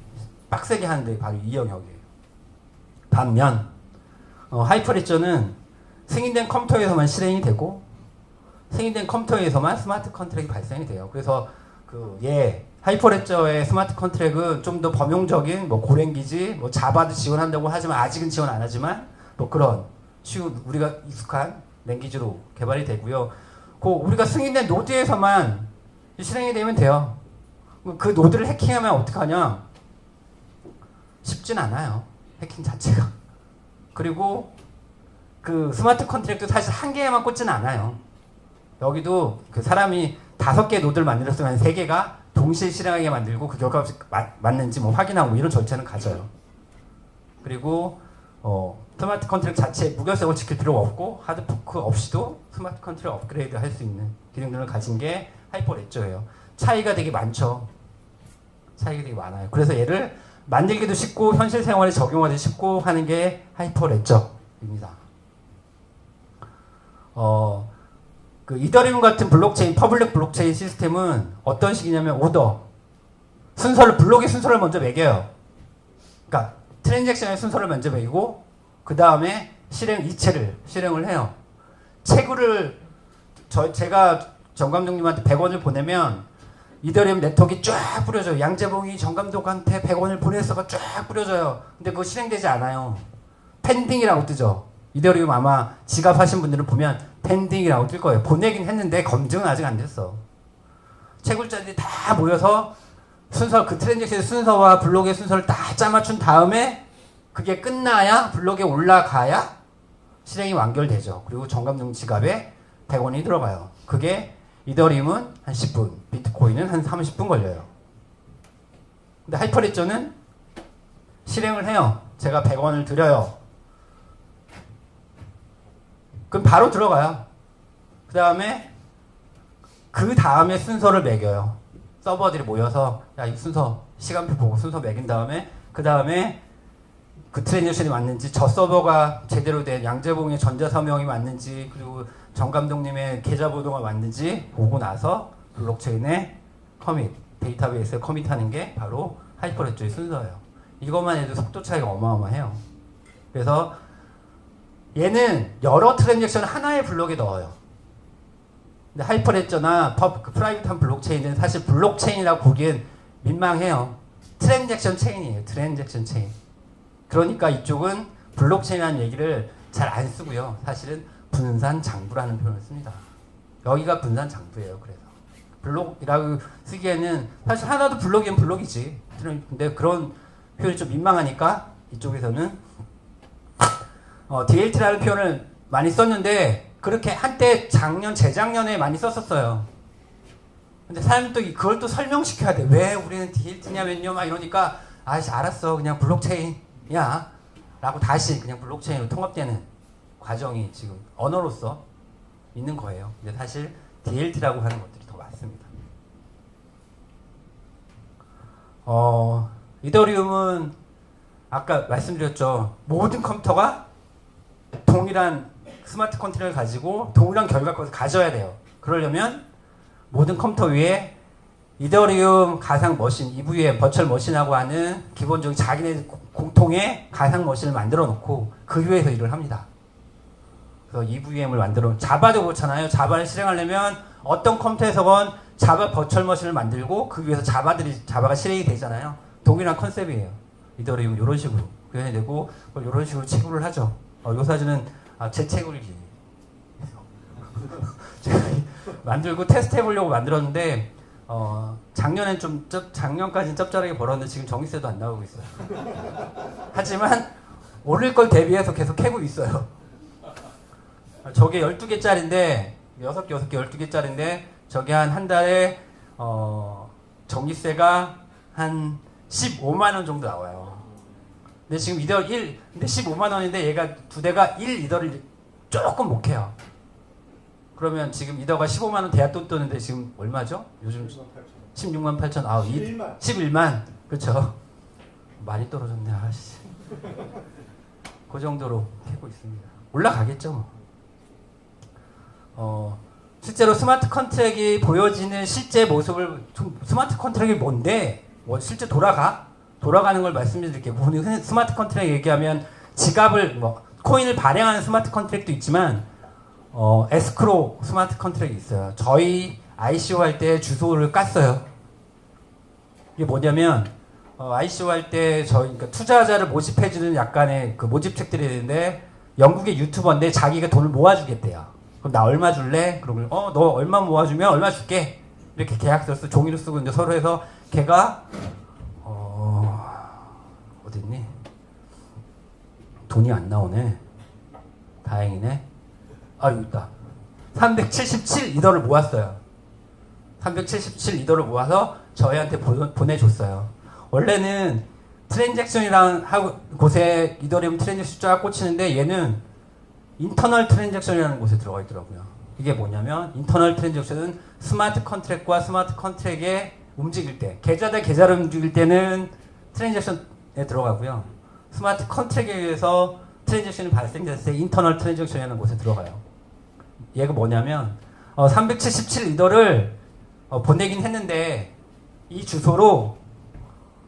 빡세게 하는데 바로 이 영역이에요. 반면 하이퍼레저는 승인된 컴퓨터에서만 실행이 되고 승인된 컴퓨터에서만 스마트 컨트랙이 발생이 돼요. 그래서 하이퍼레저의 스마트 컨트랙은 좀 더 범용적인 고랭기지 자바도 지원한다고 하지만 아직은 지원 안 하지만 그런 쉬운 우리가 익숙한 랭귀지로 개발이 되고요. 우리가 승인된 노드에서만 실행이 되면 돼요. 그 노드를 해킹하면 어떡하냐? 쉽진 않아요. 해킹 자체가. 그리고 그 스마트 컨트랙도 사실 한 개에만 꽂지는 않아요. 여기도 그 사람이 5개 노드를 만들었으면 3개가 동시에 실행하게 만들고 그 결과값이 맞는지 확인하고 이런 절차는 가져요. 그리고 스마트 컨트랙 자체 무결성을 지킬 필요가 없고 하드포크 없이도 스마트 컨트랙 업그레이드 할 수 있는 기능들을 가진 게 하이퍼레저예요. 차이가 되게 많죠. 차이가 되게 많아요. 그래서 얘를 만들기도 쉽고 현실 생활에 적용하기 쉽고 하는 게 하이퍼레저입니다. 그 이더리움 같은 퍼블릭 블록체인 시스템은 어떤 식이냐면 블록의 순서를 먼저 매겨요. 그러니까 트랜잭션의 순서를 먼저 매기고 그 다음에 실행을 해요. 제가 정 감독님한테 100원을 보내면 이더리움 네트워크가 쫙 뿌려져요. 양재봉이 정 감독한테 100원을 보냈어가 쫙 뿌려져요. 근데 그거 실행되지 않아요. 펜딩이라고 뜨죠. 이더리움 아마 지갑하신 분들은 보면 펜딩이라고 뜰 거예요. 보내긴 했는데 검증은 아직 안 됐어. 채굴자들이 다 모여서 순서, 그 트랜잭션의 순서와 블록의 순서를 다 짜맞춘 다음에 그게 끝나야 블록에 올라가야 실행이 완결되죠. 그리고 정 감독 지갑에 100원이 들어가요. 그게 이더리움은 한 10분, 비트코인은 한 30분 걸려요. 근데 하이퍼레저는 실행을 해요. 제가 100원을 드려요. 그럼 바로 들어가요. 그 다음에 순서를 매겨요. 서버들이 모여서 야, 이 순서 시간표 보고 순서 매긴 다음에 그 다음에 그 트랜잭션이 맞는지 저 서버가 제대로 된 양재봉의 전자서명이 맞는지 그리고 정 감독님의 계좌번호가 맞는지 보고 나서 블록체인에 커밋, 데이터베이스에 커밋하는 게 바로 하이퍼레저의 순서예요. 이것만 해도 속도 차이가 어마어마해요. 그래서 얘는 여러 트랜잭션 하나의 블록에 넣어요. 근데 하이퍼레저나 프라이빗한 블록체인은 사실 블록체인이라고 보기엔 민망해요. 트랜잭션 체인이에요. 트랜잭션 체인. 그러니까 이쪽은 블록체인이라는 얘기를 잘 안 쓰고요. 사실은 분산장부라는 표현을 씁니다. 여기가 분산장부예요. 그래서 블록이라고 쓰기에는 사실 하나도 블록이면 블록이지. 근데 그런 표현이 좀 민망하니까 이쪽에서는 DLT라는 표현을 많이 썼는데 그렇게 한때 재작년에 많이 썼었어요. 근데 사람들이 또 그걸 또 설명시켜야 돼. 왜 우리는 DLT냐면요 막 이러니까 알았어 그냥 블록체인이야 라고 다시 그냥 블록체인으로 통합되는 과정이 지금 언어로서 있는 거예요. 근데 사실 DLT라고 하는 것들이 더 많습니다. 이더리움은 아까 말씀드렸죠. 모든 컴퓨터가 동일한 스마트 컨트롤을 가지고 동일한 결과값을 가져야 돼요. 그러려면 모든 컴퓨터 위에 이더리움 가상 머신, EVM, 버추얼 머신이라고 하는 기본적인 자기네 공통의 가상 머신을 만들어 놓고 그 위에서 일을 합니다. 그래서 EVM을 만들어, 자바도 그렇잖아요. 자바를 실행하려면 어떤 컴퓨터에서건 자바 버추얼 머신을 만들고 그 위에서 자바가 실행이 되잖아요. 동일한 컨셉이에요. 이더리움 이런 식으로 구현되고 이런 식으로 채굴을 하죠. 이 사진은 제 채굴기. 제가 만들고 테스트 해보려고 만들었는데 작년엔 작년까지는 짭짤하게 벌었는데 지금 전기세도 안 나오고 있어요. 하지만 오를 걸 대비해서 계속 캐고 있어요. 저게 12개짜리인데 6개, 12개짜리인데 저게 한 달에 전기세가 한 15만 원 정도 나와요. 근데 지금 근데 15만 원인데 얘가 두 대가 1이더를 조금 못 캐요. 그러면 지금 이더가 15만 원 대야 또 뜨는데 지금 얼마죠? 요즘 16만 8천. 11만. 그렇죠. 많이 떨어졌네. 아씨. 그 정도로 캐고 있습니다. 올라가겠죠. 실제로 스마트 컨트랙이 보여지는 실제 모습을 스마트 컨트랙이 뭔데? 실제 돌아가는 걸 말씀드릴게요. 스마트 컨트랙 얘기하면 지갑을 코인을 발행하는 스마트 컨트랙도 있지만 에스크로 스마트 컨트랙이 있어요. 저희 ICO 할 때 주소를 깠어요. 이게 뭐냐면 ICO 할 때 그러니까 투자자를 모집해주는 약간의 그 모집책들이 있는데 영국의 유튜버인데 자기가 돈을 모아주겠대요. 그럼 나 얼마 줄래? 그러면 너 얼마 모아주면 얼마 줄게. 이렇게 계약서 쓰고 종이로 쓰고 이제 서로 해서 걔가 어딨니? 돈이 안 나오네. 다행이네. 여기 있다. 377이더를 모았어요. 377이더를 모아서 저희한테 보내줬어요. 원래는 트랜잭션이랑 곳에 이더리움 트랜잭션 쫙 꽂히는데 얘는 인터널 트랜잭션이라는 곳에 들어가 있더라고요. 이게 뭐냐면 인터널 트랜잭션은 스마트 컨트랙과 스마트 컨트랙에 움직일 때 계좌 대 계좌를 움직일 때는 트랜잭션에 들어가고요. 스마트 컨트랙에 의해서 트랜잭션이 발생됐을 때 인터널 트랜잭션이라는 곳에 들어가요. 얘가 뭐냐면 377이더를 보내긴 했는데 이 주소로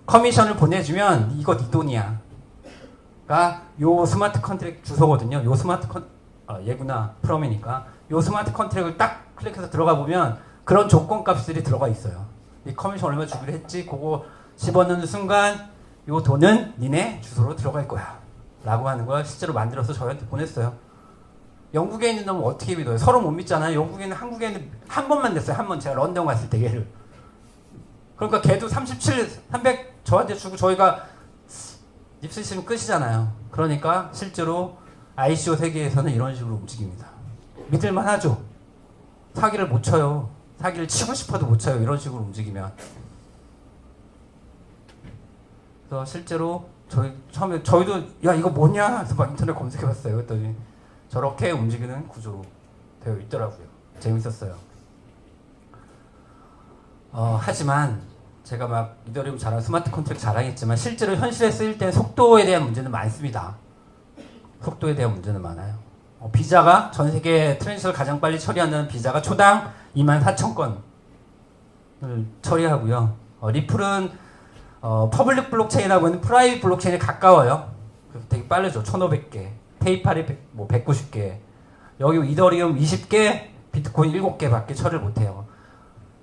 커미션을 보내주면 이거 네 돈이야. 가 요 스마트 컨트랙 주소거든요. 요 스마트 얘구나 프롬이니까 요 스마트 컨트랙을 딱 클릭해서 들어가 보면 그런 조건 값들이 들어가 있어요. 이 커미션 얼마 주기로 했지? 그거 집어넣는 순간 요 돈은 니네 주소로 들어갈 거야. 라고 하는 걸 실제로 만들어서 저희한테 보냈어요. 영국에 있는 놈은 어떻게 믿어요? 서로 못 믿잖아요. 영국에 있는 한국에는 한 번만 냈어요. 한 번 제가 런던 갔을 때 걔를. 그러니까 걔도 300 저한테 주고 저희가 입쓰시면 끝이잖아요. 그러니까 실제로 ICO 세계에서는 이런 식으로 움직입니다. 믿을만 하죠. 사기를 못 쳐요. 사기를 치고 싶어도 못 쳐요. 이런 식으로 움직이면. 그래서 실제로 처음에 저희도 야 이거 뭐냐 해서 막 인터넷 검색해봤어요. 그랬더니 저렇게 움직이는 구조로 되어 있더라고요. 재밌었어요. 하지만 제가 막 이더리움 잘하고 스마트 컨트랙트 잘하겠지만 실제로 현실에 쓰일 때 속도에 대한 문제는 많습니다. 속도에 대한 문제는 많아요. 비자가 전 세계 트랜지션을 가장 빨리 처리하는 비자가 초당 24,000건을 처리하고요. 리플은 퍼블릭 블록체인하고 있는 프라이빗 블록체인에 가까워요. 그래서 되게 빠르죠. 1,500개. 페이팔이 190개. 여기 이더리움 20개, 비트코인 7개밖에 처리를 못해요.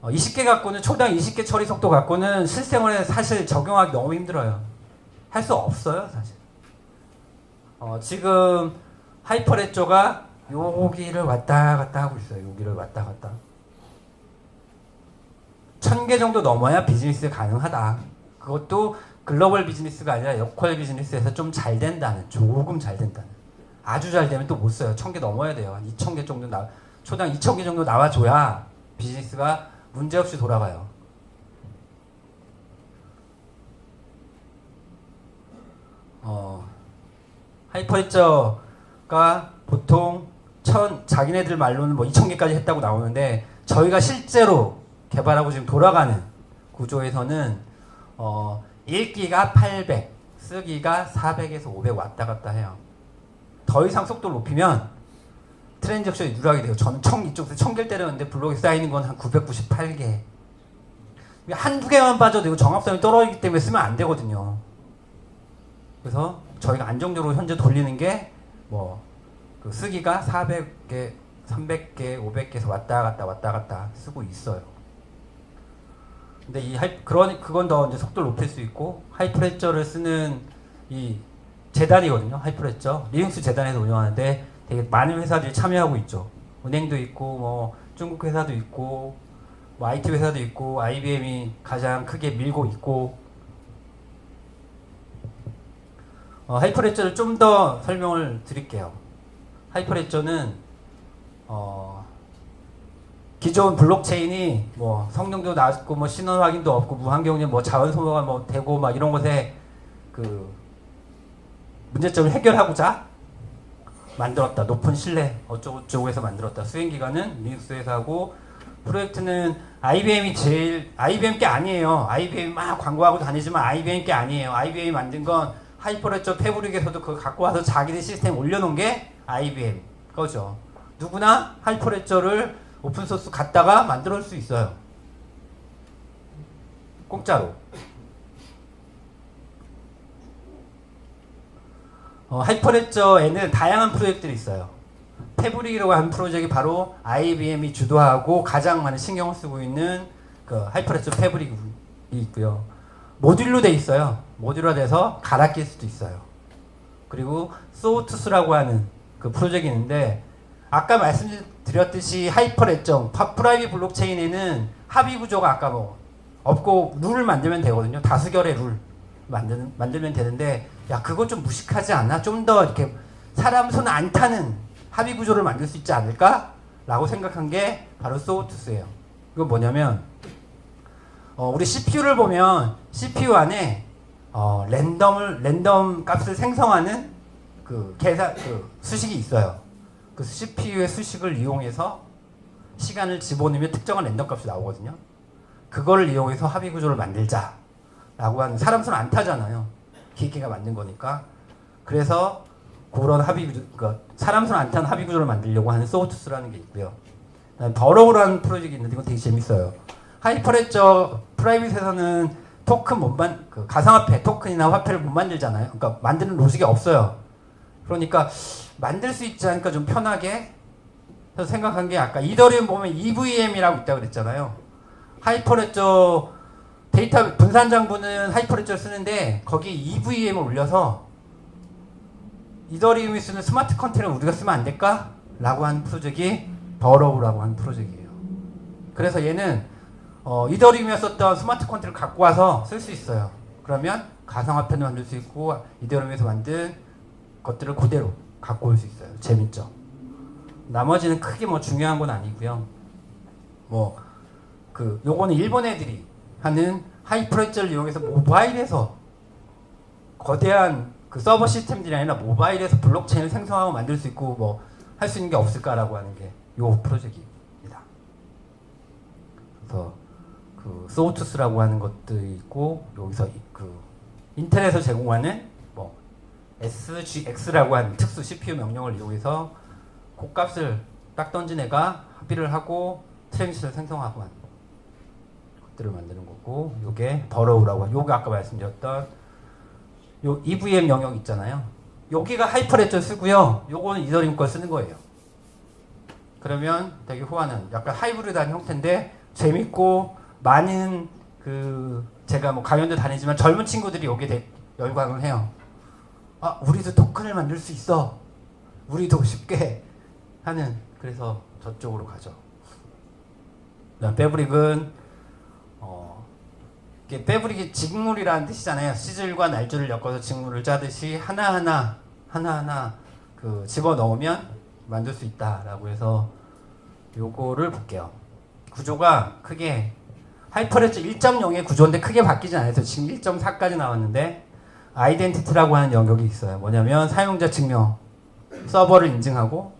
20개 갖고는 초당 20개 처리 속도 갖고는 실생활에 사실 적용하기 너무 힘들어요. 할 수 없어요, 사실. 지금 하이퍼레저가 여기를 왔다 갔다 하고 있어요. 여기를 왔다 갔다. 1000개 정도 넘어야 비즈니스 가능하다. 그것도 글로벌 비즈니스가 아니라 로컬 비즈니스에서 좀 잘 된다는, 조금 잘 된다는. 아주 잘 되면 또 못 써요. 1000개 넘어야 돼요. 2000개 정도 초당 2000개 정도 나와줘야 비즈니스가 문제없이 돌아가요. 하이퍼레저가 보통 자기네들 말로는 뭐 2000개까지 했다고 나오는데 저희가 실제로 개발하고 지금 돌아가는 구조에서는 읽기가 800, 쓰기가 400에서 500 왔다 갔다 해요. 더 이상 속도를 높이면 트랜잭션이 누락이 돼요. 저는 이쪽에서 1000개를 때렸는데 블록에 쌓이는 건 한 998개. 한두 개만 빠져도 이거 정합성이 떨어지기 때문에 쓰면 안 되거든요. 그래서 저희가 안정적으로 현재 돌리는 게 그 쓰기가 400개, 300개, 500개에서 왔다 갔다 쓰고 있어요. 근데 그건 더 이제 속도를 높일 수 있고 하이퍼레저를 쓰는 이 재단이거든요. 하이퍼레저 리눅스 재단에서 운영하는데 되게 많은 회사들이 참여하고 있죠. 은행도 있고 뭐 중국 회사도 있고 뭐 IT 회사도 있고 IBM이 가장 크게 밀고 있고 하이퍼레저를 좀 더 설명을 드릴게요. 하이퍼레저는 기존 블록체인이 뭐 성능도 낮고 뭐 신원 확인도 없고 무한경련 뭐 자원 소모가 뭐 되고 막 이런 것에 그 문제점을 해결하고자 만들었다. 높은 신뢰 어쩌고저쩌고해서 만들었다. 수행 기관은 리눅스 회사고 프로젝트는 IBM 게 아니에요. IBM 막 광고하고 다니지만 IBM 게 아니에요. IBM이 만든 건 하이퍼레저 패브릭에서도 그거 갖고 와서 자기들 시스템 올려놓은 게 IBM 거죠. 누구나 하이퍼레저를 오픈소스 갖다가 만들어 줄 수 있어요. 공짜로. 하이퍼레저에는 다양한 프로젝트들이 있어요. 패브릭이라고 하는 프로젝트가 바로 IBM이 주도하고 가장 많은 신경을 쓰고 있는 그 하이퍼레저 패브릭이 있고요. 모듈로 돼 있어요. 모듈화돼서 갈아 낄 수도 있어요. 그리고 소우투스라고 하는 그 프로젝트가 있는데 아까 말씀드렸듯이 하이퍼레저 프라이빗 블록체인에는 합의 구조가 아까 뭐 없고 룰을 만들면 되거든요. 다수결의 룰 만들면 되는데 야 그거 좀 무식하지 않나? 좀 더 이렇게 사람 손 안 타는 합의 구조를 만들 수 있지 않을까? 라고 생각한 게 바로 소우투스예요. 이건 뭐냐면 우리 CPU를 보면 CPU 안에 랜덤 값을 생성하는 그 수식이 있어요. 그 CPU의 수식을 이용해서 시간을 집어넣으면 특정한 랜덤 값이 나오거든요. 그거를 이용해서 합의 구조를 만들자라고 하는 사람 손 안 타잖아요. 기계가 만든 거니까. 그래서 그런 합의 구조, 그러니까 사람 손 안 타는 합의 구조를 만들려고 하는 소우투스라는 게 있고요. 더러우라는 프로젝트가 있는데 이건 되게 재밌어요. 하이퍼레저 프라이빗에서는 토큰 그 가상화폐 토큰이나 화폐를 못 만들잖아요. 그러니까 만드는 로직이 없어요. 그러니까 만들 수 있지 않으니까 좀 편하게 그래서 생각한 게 아까 이더리움 보면 EVM이라고 있다고 그랬잖아요. 하이퍼레저 데이터 분산 장부는 하이퍼레저를 쓰는데 거기 EVM을 올려서 이더리움이 쓰는 스마트 컨트롤을 우리가 쓰면 안 될까? 라고 하는 프로젝트이 버러우라고 하는 프로젝트예요. 그래서 얘는 이더리움이 썼던 스마트 컨트롤을 갖고 와서 쓸 수 있어요. 그러면 가상화폐도 만들 수 있고 이더리움에서 만든 것들을 그대로 갖고 올 수 있어요. 재밌죠? 나머지는 크게 뭐 중요한 건 아니고요. 요거는 일본 애들이 하는 하이퍼레저를 이용해서 모바일에서 거대한 그 서버 시스템들이 아니라 모바일에서 블록체인을 생성하고 만들 수 있고 뭐 할 수 있는 게 없을까라고 하는 게 요 프로젝트입니다. 그래서 그 소우투스라고 하는 것도 있고 여기서 그 인텔에서 제공하는 뭐 SGX라고 하는 특수 CPU 명령을 이용해서 고값을 딱 던진 애가 합의를 하고 트랜지스터를 생성하고 하는 것들을 만드는 거고 요게 버러우라고 하는 요게 아까 말씀드렸던 요 EVM 영역 있잖아요. 여기가 하이퍼레저 쓰고요. 요거는 이더리움 걸 쓰는 거예요. 그러면 되게 호환은 약간 하이브리드한 형태인데 재밌고 많은 그 제가 뭐 강연도 다니지만 젊은 친구들이 여기에 열광을 해요. 아, 우리도 토큰을 만들 수 있어. 우리도 쉽게 하는 그래서 저쪽으로 가죠. 그다음 패브릭은 이게 패브릭이 직물이라는 뜻이잖아요. 시즐과 날줄을 엮어서 직물을 짜듯이 하나하나 그 집어 넣으면 만들 수 있다라고 해서 요거를 볼게요. 구조가 크게 하이퍼레저 1.0의 구조인데 크게 바뀌진 않아요. 지금 1.4까지 나왔는데 아이덴티티라고 하는 영역이 있어요. 뭐냐면 사용자 증명 서버를 인증하고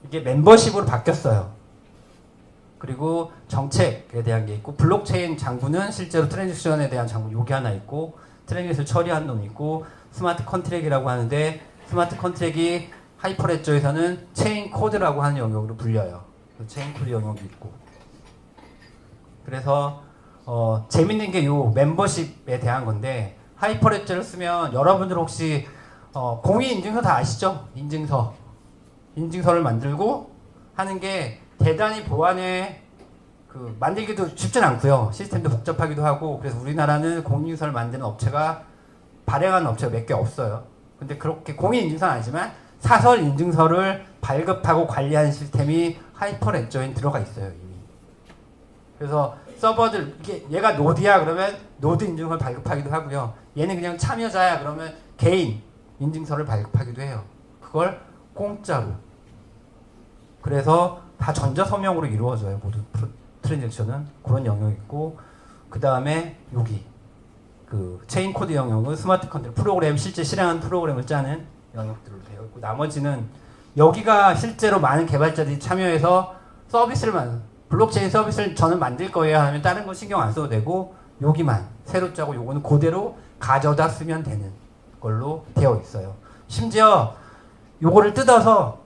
이게 멤버십으로 바뀌었어요. 그리고 정책에 대한 게 있고 블록체인 장부는 실제로 트랜지션에 대한 장부 요게 하나 있고 트랜지션을 처리한 놈이 있고 스마트 컨트랙이라고 하는데 스마트 컨트랙이 하이퍼레저에서는 체인 코드라고 하는 영역으로 불려요. 체인 코드 영역이 있고 그래서 재밌는 게 요 멤버십에 대한 건데 하이퍼레저를 쓰면 여러분들 혹시 공인인증서 다 아시죠? 인증서를 만들고 하는 게 대단히 보안에 만들기도 쉽진 않고요. 시스템도 복잡하기도 하고 그래서 우리나라는 공인인증서를 만드는 업체가 발행하는 업체가 몇 개 없어요. 근데 그렇게 공인인증서는 아니지만 사설 인증서를 발급하고 관리하는 시스템이 하이퍼레저에 들어가 있어요. 이미. 그래서 서버들 얘가 노드야 그러면 노드 인증서를 발급하기도 하고요. 얘는 그냥 참여자야 그러면 개인 인증서를 발급하기도 해요. 그걸 공짜로. 그래서 다 전자서명으로 이루어져요. 모두 트랜잭션은 그런 영역이 있고 그 다음에 여기 그 체인 코드 영역은 스마트 컨트롤 프로그램 실제 실행하는 프로그램을 짜는 영역들을 되어 있고 나머지는 여기가 실제로 많은 개발자들이 참여해서 서비스를 블록체인 서비스를 저는 만들 거예요 하면 다른 거 신경 안 써도 되고 여기만 새로 짜고 요거는 그대로 가져다 쓰면 되는 걸로 되어 있어요. 심지어 요거를 뜯어서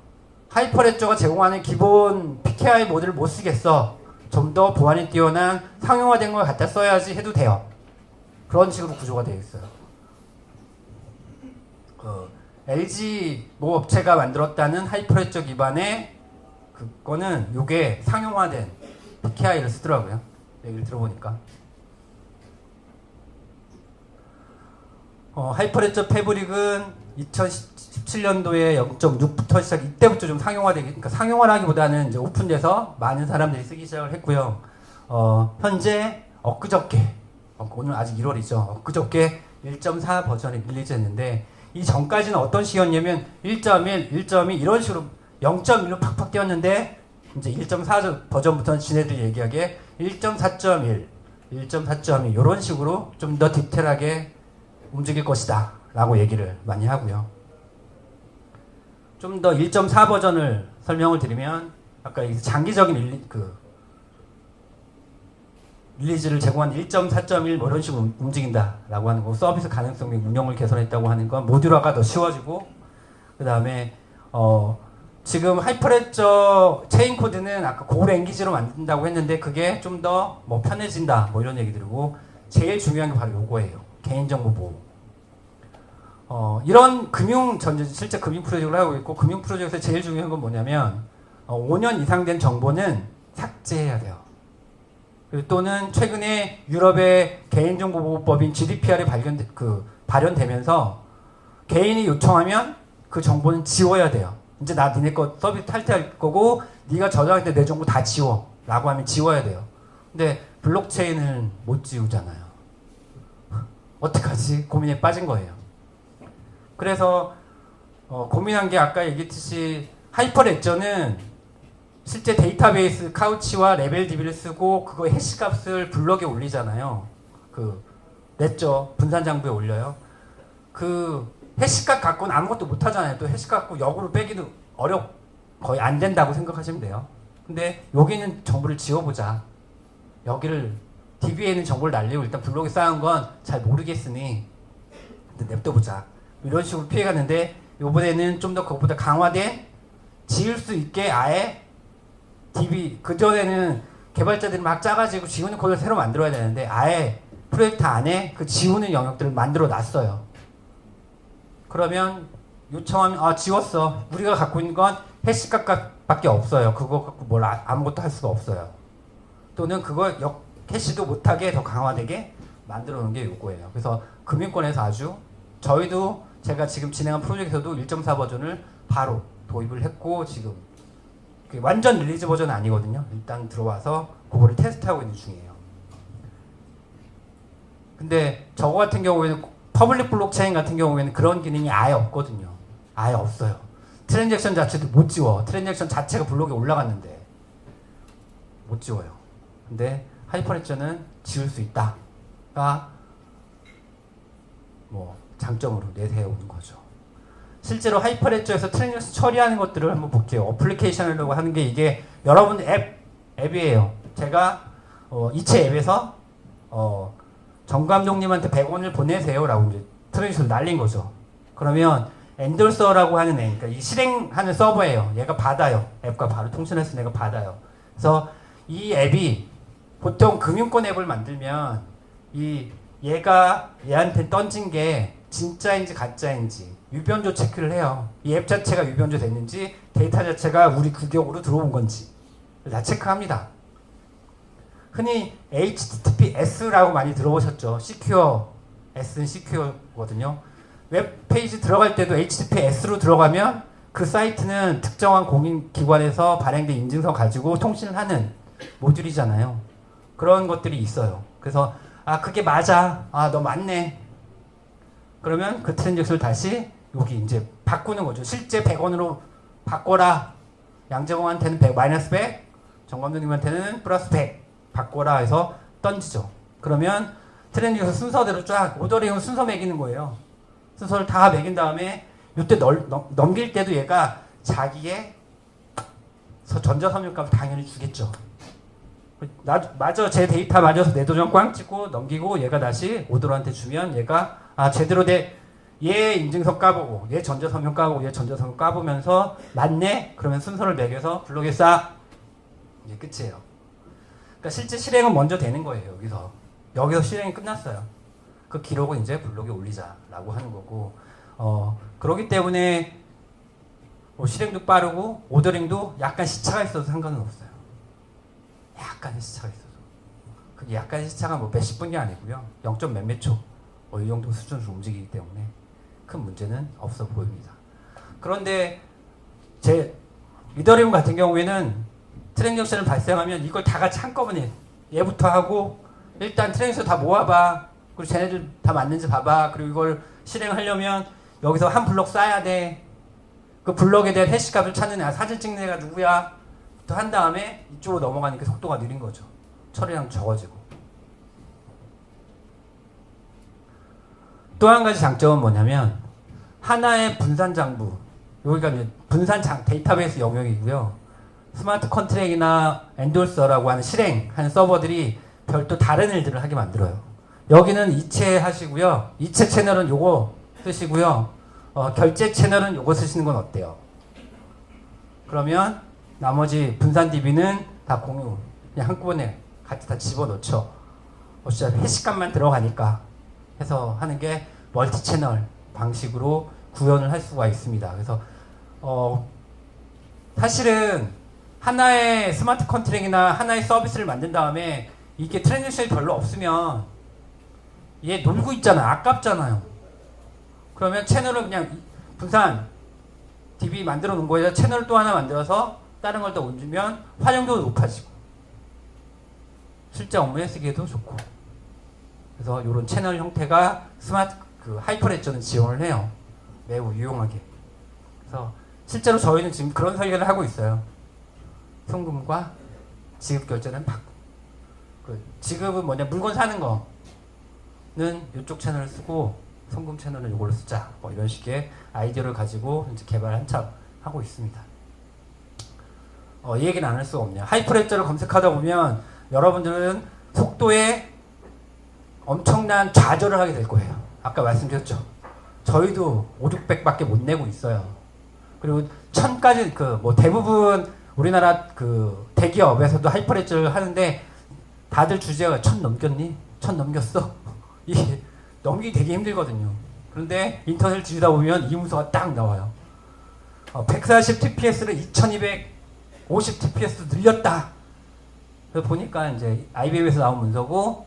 하이퍼레저가 제공하는 기본 PKI 모듈을 못 쓰겠어. 좀 더 보안이 뛰어난 상용화된 걸 갖다 써야지 해도 돼요. 그런 식으로 구조가 되어 있어요. LG 모 업체가 만들었다는 하이퍼레저 기반의 그거는 요게 상용화된 PKI를 쓰더라고요. 얘기를 들어보니까. 하이퍼레저 패브릭은 2017년도에 0.6부터 시작, 이때부터 좀 상용화되기, 그러니까 상용화라기보다는 이제 오픈돼서 많은 사람들이 쓰기 시작을 했고요. 현재 엊그저께, 오늘 아직 1월이죠. 엊그저께 1.4 버전이 릴리즈했는데 이 전까지는 어떤 시기였냐면 1.1, 1.2 이런 식으로 0.1로 팍팍 뛰었는데 이제 1.4 버전부터는 지네들이 얘기하기에 1.4.1, 1.4.2 이런 식으로 좀 더 디테일하게 움직일 것이다 라고 얘기를 많이 하고요. 좀 더 1.4 버전을 설명을 드리면 아까 장기적인 릴리즈를 제공한 1.4.1 뭐 이런 식으로 움직인다 라고 하는 거, 서비스 가능성 및 운영을 개선했다고 하는 건 모듈화가 더 쉬워지고 그 다음에 지금 하이퍼레저 체인 코드는 아까 고랭귀지로 만든다고 했는데 그게 좀 더 뭐 편해진다 뭐 이런 얘기 들고 제일 중요한 게 바로 요거예요. 개인정보 보호. 이런 실제 금융 프로젝트를 하고 있고, 금융 프로젝트에서 제일 중요한 건 뭐냐면 5년 이상 된 정보는 삭제해야 돼요. 그리고 또는 최근에 유럽의 개인정보보호법인 GDPR이 발현되면서 개인이 요청하면 그 정보는 지워야 돼요. 이제 나 니네 거 서비스 탈퇴할 거고 네가 저장할 때 내 정보 다 지워 라고 하면 지워야 돼요. 근데 블록체인은 못 지우잖아요. 어떡하지? 고민에 빠진 거예요. 그래서 고민한 게 아까 얘기했듯이 하이퍼레저는 실제 데이터베이스 카우치와 레벨DB를 쓰고 그거 해시값을 블럭에 올리잖아요. 그 레저 분산 장부에 올려요. 그 해시값 갖고는 아무것도 못 하잖아요. 또 해시값 갖고 역으로 빼기도 거의 안 된다고 생각하시면 돼요. 근데 여기 있는 정보를 지워보자. 여기를 DB에 있는 정보를 날리고 일단 블록에 쌓은 건 잘 모르겠으니 냅둬보자. 이런 식으로 피해갔는데 이번에는 좀 더 그것보다 강화된 지울 수 있게 아예 DB 그전에는 개발자들이 막 짜가지고 지우는 코드를 새로 만들어야 되는데 아예 프로젝트 안에 그 지우는 영역들을 만들어 놨어요. 그러면 요청하면 지웠어. 우리가 갖고 있는 건 해시값밖에 없어요. 그거 갖고 뭘 아무것도 할 수가 없어요. 또는 그걸 캐시도 못하게 더 강화되게 만들어 놓은 게 요거예요. 그래서 금융권에서 아주 저희도 제가 지금 진행한 프로젝트에서도 1.4 버전을 바로 도입을 했고 지금 완전 릴리즈 버전은 아니거든요. 일단 들어와서 그거를 테스트하고 있는 중이에요. 근데 저거 같은 경우에는 퍼블릭 블록체인 같은 경우에는 그런 기능이 아예 없거든요. 아예 없어요. 트랜잭션 자체도 못 지워. 트랜잭션 자체가 블록에 올라갔는데 못 지워요. 근데 하이퍼레저는 지울 수 있다가 뭐 장점으로 내세우는 거죠. 실제로 하이퍼레저에서 트랜잭션 처리하는 것들을 한번 볼게요. 어플리케이션이라고 하는 게 이게 여러분 앱이에요. 제가 이체 앱에서 정 감독님한테 100원을 보내세요라고 이제 트랜잭션 날린 거죠. 그러면 엔돌서라고 하는 애, 그러니까 이 실행하는 서버예요. 얘가 받아요. 앱과 바로 통신해서 내가 받아요. 그래서 이 앱이 보통 금융권 앱을 만들면 얘가 얘한테 던진 게 진짜인지 가짜인지 유변조 체크를 해요. 이 앱 자체가 유변조 됐는지 데이터 자체가 우리 규격으로 들어온 건지 다 체크합니다. 흔히 HTTPS라고 많이 들어보셨죠. Secure, S는 Secure거든요. 웹페이지 들어갈 때도 HTTPS로 들어가면 그 사이트는 특정한 공인기관에서 발행된 인증서 가지고 통신을 하는 모듈이잖아요. 그런 것들이 있어요. 그래서 그게 맞아. 너 맞네. 그러면 그 트랜잭션을 다시 여기 이제 바꾸는 거죠. 실제 100원으로 바꿔라. 양재봉한테는 100, 마이너스 100, 정감독님한테는 플러스 100 바꿔라 해서 던지죠. 그러면 트랜잭션 순서대로 쫙 오더링은 순서 매기는 거예요. 순서를 다 매긴 다음에 이때 넘길 때도 얘가 자기의 전자섬유값을 당연히 주겠죠. 맞아, 제 데이터 맞아서 내 도장 꽝 찍고 넘기고 얘가 다시 오더한테 주면 얘가 제대로 얘 인증서 까보고 얘 전자섬유 까보고 얘 전자섬유 까보면서 맞네? 그러면 순서를 매겨서 블록에 쌓 이게 끝이에요. 그러니까 실제 실행은 먼저 되는 거예요. 여기서 실행이 끝났어요. 그 기록을 이제 블록에 올리자라고 하는 거고 그렇기 때문에 실행도 빠르고 오더링도 약간 시차가 있어도 상관은 없어요. 약간의 시차가 있어서 그게 약간의 시차가 몇십 분이 아니고요. 0. 몇몇 초 이 정도 수준으로 움직이기 때문에 큰 문제는 없어 보입니다. 그런데 제 이더리움 같은 경우에는 트랜잭션을 발생하면 이걸 다 같이 한꺼번에 얘부터 하고 일단 트랜잭션 다 모아봐. 그리고 쟤네들 다 맞는지 봐봐. 그리고 이걸 실행하려면 여기서 한 블럭 쌓아야 돼. 그 블럭에 대한 해시값을 찾는 애, 사진 찍는 애가 누구야? 또 한 다음에 이쪽으로 넘어가니까 속도가 느린 거죠. 처리량 적어지고. 또 한 가지 장점은 뭐냐면 하나의 분산 장부, 여기가 이제 분산 데이터베이스 영역이고요. 스마트 컨트랙이나 엔돌서라고 하는 실행하는 서버들이 별도 다른 일들을 하게 만들어요. 여기는 이체 하시고요. 이체 채널은 요거 쓰시고요. 결제 채널은 요거 쓰시는 건 어때요? 그러면 나머지 분산 DB는 다 공유, 그냥 한꺼번에 같이 다 집어넣죠. 어차피 해시값만 들어가니까 해서 하는 게 멀티 채널 방식으로 구현을 할 수가 있습니다. 그래서 사실은 하나의 스마트 컨트랙이나 하나의 서비스를 만든 다음에 이게 트랜지션이 별로 없으면 얘 놀고 있잖아. 아깝잖아요. 그러면 채널을 그냥 분산 DB 만들어 놓은 거에다 채널 또 하나 만들어서 다른 걸 더 얹으면 활용도도 높아지고 실제 업무에 쓰기에도 좋고. 그래서 이런 채널 형태가 스마트 하이퍼레저는 지원을 해요. 매우 유용하게. 그래서 실제로 저희는 지금 그런 설계를 하고 있어요. 송금과 지급 결제는 지급은 뭐냐, 물건 사는 거는 이쪽 채널을 쓰고 송금 채널은 이걸로 쓰자. 뭐 이런 식의 아이디어를 가지고 이제 개발 한참 하고 있습니다. 이 얘기는 안 할 수가 없네요. 하이퍼레저를 검색하다 보면 여러분들은 속도에 엄청난 좌절을 하게 될 거예요. 아까 말씀드렸죠. 저희도 5, 600밖에 못 내고 있어요. 그리고 1000까지 대부분 우리나라 대기업에서도 하이퍼레저를 하는데 다들 주제가 1000 넘겼니? 1000 넘겼어? 이게 넘기기 되게 힘들거든요. 그런데 인터넷을 뒤지다 보면 이 문서가 딱 나와요. 140 TPS를 2250 TPS 늘렸다. 그래서 보니까 이제 IBM에서 나온 문서고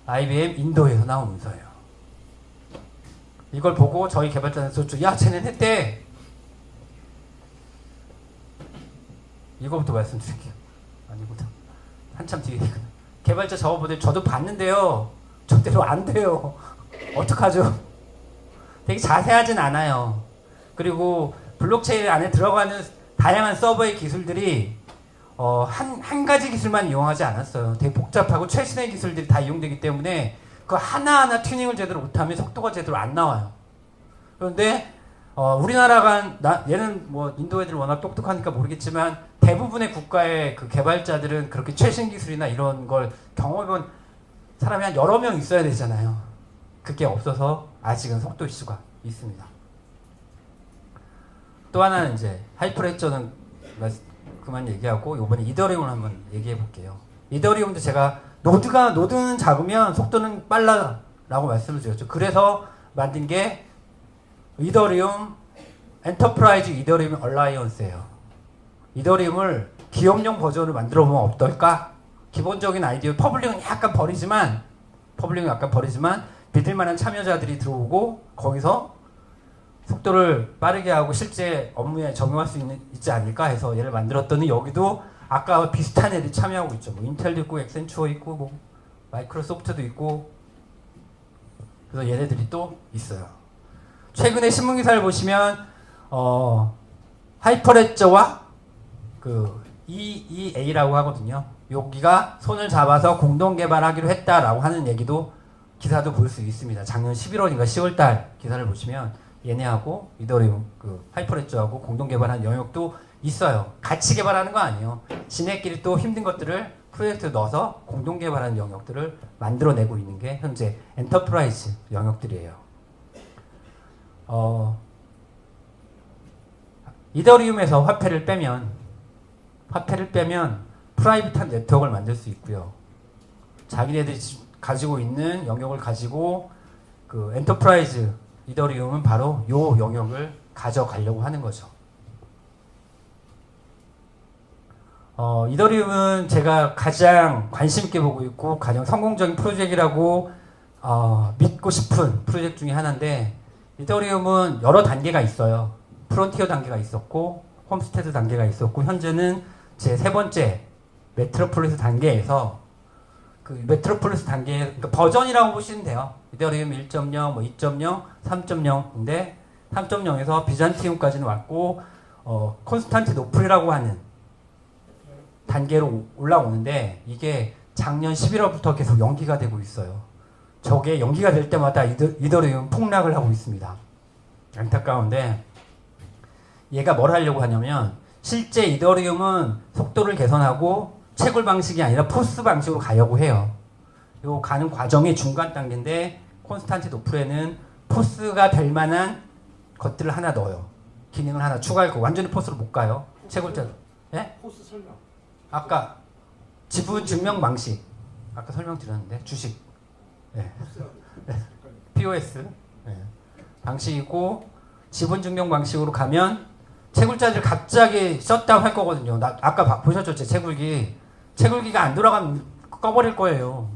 IBM 인도에서 나온 문서예요. 이걸 보고 저희 개발자는 썼죠. 야, 쟤는 했대. 이거부터 말씀드릴게요. 아니구나. 한참 뒤에. 개발자 저거보다 저도 봤는데요. 저대로 안 돼요. 어떡하죠? 되게 자세하진 않아요. 그리고 블록체인 안에 들어가는 다양한 서버의 기술들이 한 가지 기술만 이용하지 않았어요. 되게 복잡하고 최신의 기술들이 다 이용되기 때문에 그 하나하나 튜닝을 제대로 못하면 속도가 제대로 안 나와요. 그런데 우리나라가 얘는 뭐 인도 애들 워낙 똑똑하니까 모르겠지만 대부분의 국가의 그 개발자들은 그렇게 최신 기술이나 이런 걸 경험해본 사람이 한 여러 명 있어야 되잖아요. 그게 없어서 아직은 속도 이슈가 있습니다. 또 하나는 이제 하이퍼레저는 그만 얘기하고 이번에 이더리움을 한번 얘기해 볼게요. 이더리움도 제가 노드는 작으면 속도는 빨라라고 말씀을 드렸죠. 그래서 만든 게 이더리움 엔터프라이즈 이더리움 얼라이언스예요. 이더리움을 기업용 버전을 만들어 보면 어떨까? 기본적인 아이디어 퍼블릭은 약간 버리지만 믿을 만한 참여자들이 들어오고 거기서 속도를 빠르게 하고 실제 업무에 적용할 수 있지 않을까 해서 얘를 만들었더니 여기도 아까 비슷한 애들이 참여하고 있죠. 뭐 인텔도 있고 엑센추어 있고 뭐 마이크로소프트도 있고 그래서 얘네들이 또 있어요. 최근에 신문 기사를 보시면 하이퍼레저와 EEA라고 하거든요. 여기가 손을 잡아서 공동 개발하기로 했다라고 하는 얘기도 기사도 볼 수 있습니다. 작년 11월인가 10월달 기사를 보시면 얘네하고 이더리움 하이퍼레저하고 공동 개발한 영역도 있어요. 같이 개발하는 거 아니에요. 지네끼리 또 힘든 것들을 프로젝트에 넣어서 공동 개발하는 영역들을 만들어내고 있는 게 현재 엔터프라이즈 영역들이에요. 이더리움에서 화폐를 빼면 프라이빗한 네트워크를 만들 수 있고요. 자기네들이 가지고 있는 영역을 가지고 엔터프라이즈 이더리움은 바로 이 영역을 가져가려고 하는 거죠. 이더리움은 제가 가장 관심 있게 보고 있고 가장 성공적인 프로젝트라고 믿고 싶은 프로젝트 중에 하나인데 이더리움은 여러 단계가 있어요. 프론티어 단계가 있었고 홈스테드 단계가 있었고 현재는 제 세 번째 메트로폴리스 단계에서 메트로폴리스 단계 그러니까 버전이라고 보시면 돼요. 이더리움 1.0, 뭐 2.0, 3.0인데 3.0에서 비잔티움까지는 왔고 콘스탄티노플이라고 하는 단계로 올라오는데 이게 작년 11월부터 계속 연기가 되고 있어요. 저게 연기가 될 때마다 이더리움 폭락을 하고 있습니다. 안타까운데 얘가 뭘 하려고 하냐면 실제 이더리움은 속도를 개선하고 채굴 방식이 아니라 포스 방식으로 가려고 해요. 요 가는 과정이 중간 단계인데 콘스탄티노플에는 포스가 될 만한 것들을 하나 넣어요. 기능을 하나 추가할 거. 완전히 포스로 못 가요. 채굴자. 예? 포스 설명. 아까 지분 증명 방식. 아까 설명드렸는데 주식. 예. POS. 예. 방식이고 지분 증명 방식으로 가면 채굴자들 갑자기 셧다운 할 거거든요. 아까 보셨죠? 제 채굴기가 안 돌아가면 꺼버릴 거예요.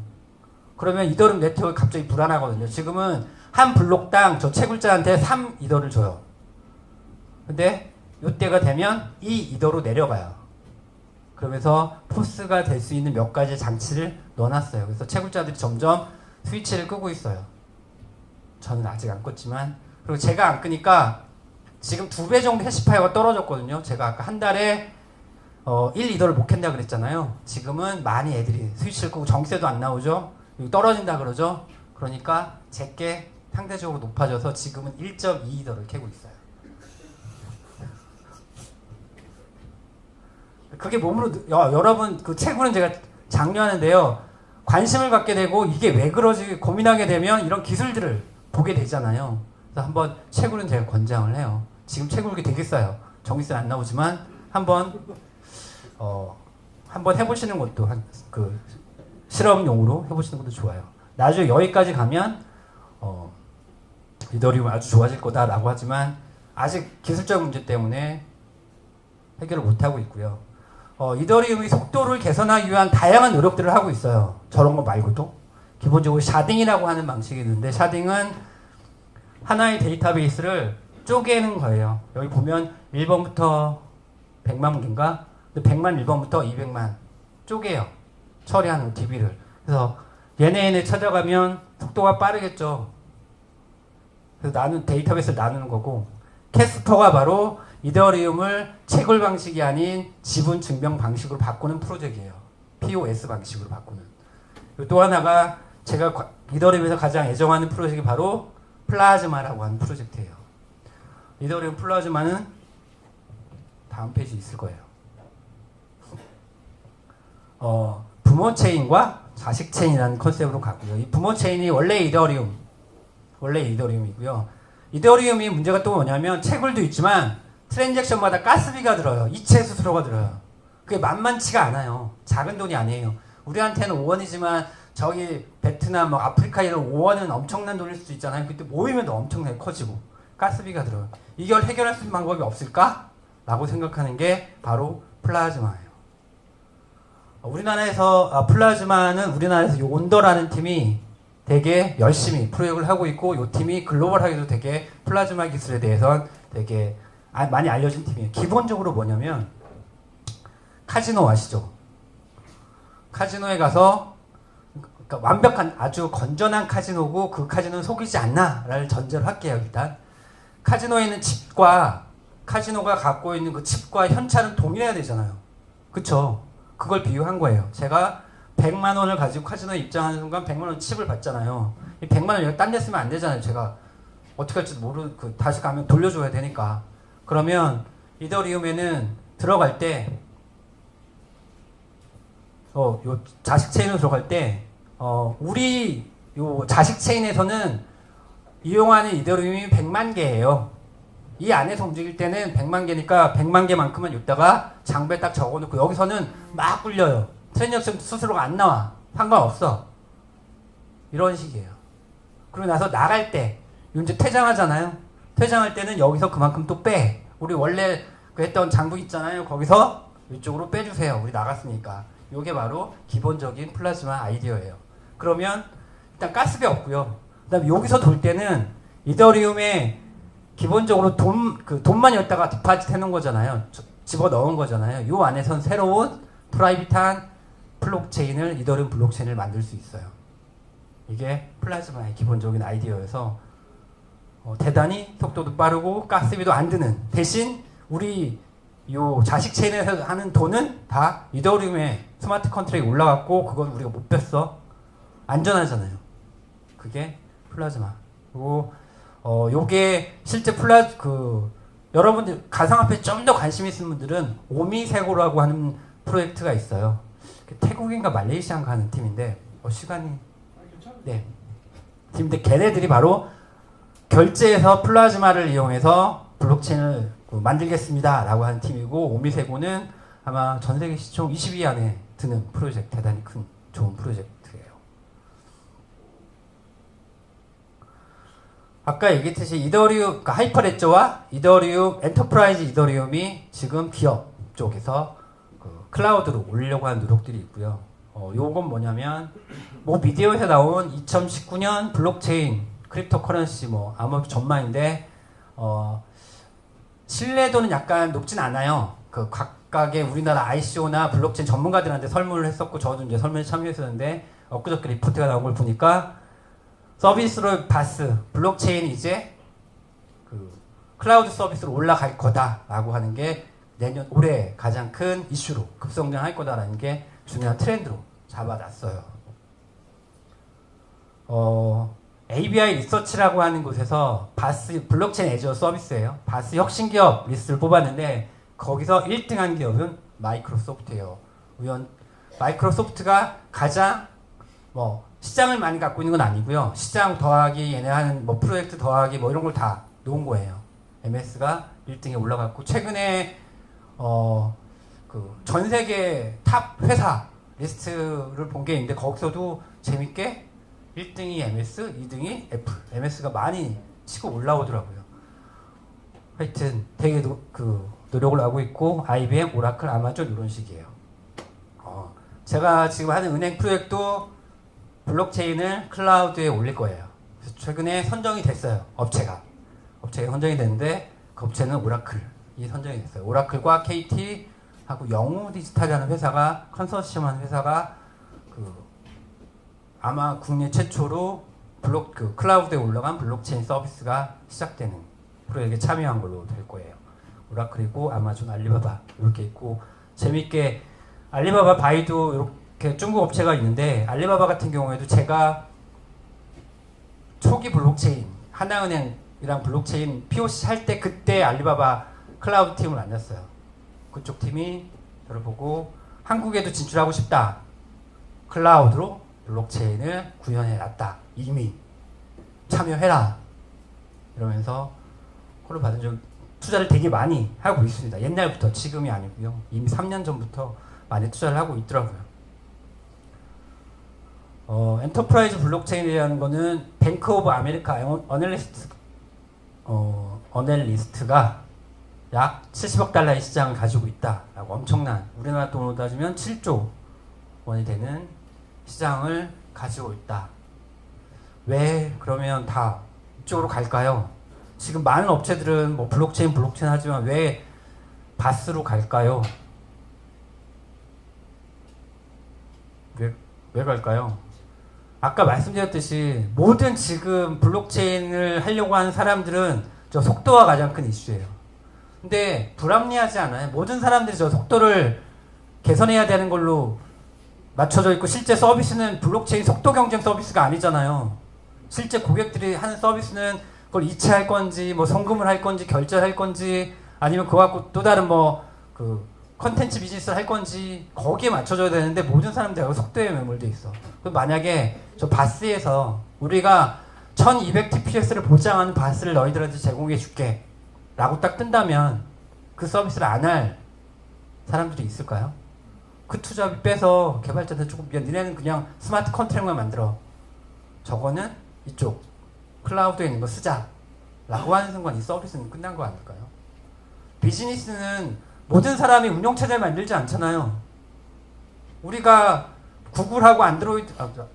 그러면 이더리움 네트워크가 갑자기 불안하거든요. 지금은 한 블록당 저 채굴자한테 3 이더를 줘요. 근데 이때가 되면 2 이더로 내려가요. 그러면서 포스가 될 수 있는 몇 가지 장치를 넣어놨어요. 그래서 채굴자들이 점점 스위치를 끄고 있어요. 저는 아직 안 껐지만. 그리고 제가 안 끄니까 지금 2배 정도 해시파이어가 떨어졌거든요. 제가 아까 한 달에 1, 2더를 못 캔다 그랬잖아요. 지금은 많이 애들이 스위치를 끄고 정세도 안 나오죠. 떨어진다 그러죠. 그러니까 제게 상대적으로 높아져서 지금은 1.2더를 캐고 있어요. 그게 몸으로 여러분 그 채굴은 제가 장려하는데요. 관심을 갖게 되고 이게 왜 그러지 고민하게 되면 이런 기술들을 보게 되잖아요. 그래서 한번 채굴은 제가 권장을 해요. 지금 채굴기 되게 싸요. 전기세 안 나오지만 한번 해보시는 것도 그 실험용으로 해보시는 것도 좋아요. 나중에 여기까지 가면 이더리움 아주 좋아질 거다라고 하지만 아직 기술적 문제 때문에 해결을 못하고 있고요. 이더리움이 속도를 개선하기 위한 다양한 노력들을 하고 있어요. 저런 거 말고도. 기본적으로 샤딩이라고 하는 방식이 있는데 샤딩은 하나의 데이터베이스를 쪼개는 거예요. 여기 보면 1번부터 100만 개인가? 100만 1번부터 200만 쪼개요. 처리하는 DB를. 그래서 얘네 찾아가면 속도가 빠르겠죠. 그래서 데이터베이스를 나누는 거고 캐스퍼가 바로 이더리움을 채굴 방식이 아닌 지분 증명 방식으로 바꾸는 프로젝트예요. POS 방식으로 바꾸는. 또 하나가 제가 이더리움에서 가장 애정하는 프로젝트가 바로 플라즈마라고 하는 프로젝트예요. 이더리움 플라즈마는 다음 페이지 있을 거예요. 부모 체인과 자식 체인이라는 컨셉으로 가고요. 이 부모 체인이 원래 이더리움이고요. 이더리움이 문제가 또 뭐냐면 채굴도 있지만 트랜잭션마다 가스비가 들어요. 이체 수수료가 들어요. 그게 만만치가 않아요. 작은 돈이 아니에요. 우리한테는 5원이지만 저기 베트남, 아프리카 이런 5원은 엄청난 돈일 수도 있잖아요. 그때 모이면 엄청나게 커지고 가스비가 들어요. 이걸 해결할 수 있는 방법이 없을까? 라고 생각하는 게 바로 플라즈마예요. 플라즈마는 우리나라에서 요 온더라는 팀이 되게 열심히 프로젝트를 하고 있고 이 팀이 글로벌하게도 되게 플라즈마 기술에 대해서 되게 많이 알려진 팀이에요. 기본적으로 뭐냐면 카지노 아시죠? 카지노에 가서 그러니까 완벽한 아주 건전한 카지노고 그 카지노는 속이지 않나를 전제로 할게요. 일단 카지노에 있는 칩과 카지노가 갖고 있는 그 칩과 현찰은 동일해야 되잖아요. 그쵸? 그걸 비유한 거예요. 제가 100만 원을 가지고 카지노에 입장하는 순간 100만 원 칩을 받잖아요. 이 100만 원 여기 딴 데 쓰면 안 되잖아요. 제가 어떻게 할지도 모르고 다시 가면 돌려줘야 되니까. 그러면 이더리움에는 들어갈 때 요 자식 체인으로 들어갈 때 우리 요 자식 체인에서는 이용하는 이더리움이 100만 개예요. 이 안에서 움직일 때는 100만 개니까 100만 개만큼은 여기다가 장부에 딱 적어놓고 여기서는 막 굴려요. 트랜잭션 수수료가 안 나와. 상관없어. 이런 식이에요. 그러고 나서 나갈 때 이제 퇴장하잖아요. 퇴장할 때는 여기서 그만큼 또 빼. 우리 원래 그 했던 장부 있잖아요. 거기서 이쪽으로 빼주세요. 우리 나갔으니까. 이게 바로 기본적인 플라즈마 아이디어예요. 그러면 일단 가스비 없고요. 그 다음에 여기서 돌 때는 이더리움에 기본적으로 돈만 여기다가 디파짓 해놓은 거잖아요. 집어 넣은 거잖아요. 이 안에선 새로운 프라이빗한 블록체인을 이더리움 블록체인을 만들 수 있어요. 이게 플라즈마의 기본적인 아이디어여서 대단히 속도도 빠르고 가스비도 안 드는 대신 우리 요 자식 체인에서 하는 돈은 다 이더리움의 스마트 컨트랙이 올라갔고 그건 우리가 못 뺐어. 안전하잖아요. 그게 플라즈마. 그리고 요게 실제 여러분들 가상화폐에 좀 더 관심 있는 분들은 오미세고라고 하는 프로젝트가 있어요. 태국인가 말레이시아인가 하는 팀인데 시간이 네 팀인데 걔네들이 바로 결제해서 플라즈마를 이용해서 블록체인을 만들겠습니다 라고 하는 팀이고 오미세고는 아마 전세계 시총 20위 안에 드는 프로젝트 대단히 큰 좋은 프로젝트예요. 아까 얘기했듯이 이더리움, 그러니까 하이퍼레저와 이더리움, 엔터프라이즈 이더리움이 지금 기업 쪽에서 그 클라우드로 올리려고 하는 노력들이 있고요. 요건 뭐냐면 뭐 미디어에서 나온 2019년 블록체인 크립토 커런시 뭐 암호화폐 전망인데 신뢰도는 약간 높진 않아요. 그 각각의 우리나라 ICO나 블록체인 전문가들한테 설문을 했었고 저도 이제 설문에 참여했었는데 엊그저께 리포트가 나온 걸 보니까 서비스로 바스 블록체인이 이제 그 클라우드 서비스로 올라갈 거다라고 하는 게 내년 올해 가장 큰 이슈로 급성장할 거다라는 게 중요한 트렌드로 잡아놨어요. ABI 리서치라고 하는 곳에서 바스 블록체인 애저 서비스예요. 바스 혁신기업 리스트를 뽑았는데 거기서 1등한 기업은 마이크로소프트예요. 마이크로소프트가 가장 뭐 시장을 많이 갖고 있는 건 아니고요. 시장 더하기 얘네 하는 뭐 프로젝트 더하기 뭐 이런 걸 다 놓은 거예요. MS가 1등에 올라갔고 최근에 그 전 세계 탑 회사 리스트를 본 게 있는데 거기서도 재밌게 1등이 MS, 2등이 애플. MS가 많이 치고 올라오더라고요. 하여튼 되게 노력을 하고 있고 IBM, 오라클, 아마존 이런 식이에요. 제가 지금 하는 은행 프로젝트도 블록체인을 클라우드에 올릴 거예요. 그래서 최근에 선정이 됐어요. 업체가 선정이 됐는데 그 업체는 오라클이 선정이 됐어요. 오라클과 KT하고 영우 디지털이라는 회사가 컨소시엄한 회사가 아마 국내 최초로 클라우드에 올라간 블록체인 서비스가 시작되는 프로젝트에 참여한 걸로 될 거예요. 오라클이고 아마존, 알리바바 이렇게 있고 재밌게 알리바바, 바이두 이렇게 중국 업체가 있는데 알리바바 같은 경우에도 제가 초기 블록체인 하나은행이랑 블록체인 POC 할 때 그때 알리바바 클라우드 팀을 만났어요. 그쪽 팀이 저를 보고 한국에도 진출하고 싶다. 클라우드로 블록체인을 구현해 놨다. 이미 참여해라. 이러면서 콜을 받은 적 투자를 되게 많이 하고 있습니다. 옛날부터 지금이 아니고요. 이미 3년 전부터 많이 투자를 하고 있더라고요. 엔터프라이즈 블록체인이라는 거는 뱅크 오브 아메리카 어널리스트가 약 70억 달러의 시장을 가지고 있다라고 엄청난 우리나라 돈으로 따지면 7조 원이 되는 시장을 가지고 있다. 왜 그러면 다 이쪽으로 갈까요? 지금 많은 업체들은 뭐 블록체인 하지만 왜 바스로 갈까요? 왜 갈까요? 아까 말씀드렸듯이 모든 지금 블록체인을 하려고 하는 사람들은 저 속도가 가장 큰 이슈예요. 근데 불합리하지 않아요? 모든 사람들이 저 속도를 개선해야 되는 걸로 맞춰져 있고 실제 서비스는 블록체인 속도 경쟁 서비스가 아니잖아요. 실제 고객들이 하는 서비스는 그걸 이체할 건지 뭐 송금을 할 건지 결제를 할 건지 아니면 그거 갖고 또 다른 컨텐츠 비즈니스를 할 건지 거기에 맞춰줘야 되는데 모든 사람들이 속도에 매몰돼 있어. 그럼 만약에 저 바스에서 우리가 1200TPS를 보장하는 바스를 너희들한테 제공해 줄게 라고 딱 뜬다면 그 서비스를 안 할 사람들이 있을까요? 그 투자비 빼서 개발자들 조금 니네는 그냥 스마트 컨트랙만 만들어. 저거는 이쪽 클라우드에 있는 거 쓰자 라고 하는 순간 이 서비스는 끝난 거 아닐까요? 비즈니스는 모든 사람이 운영체제를 만들지 않잖아요. 우리가 구글하고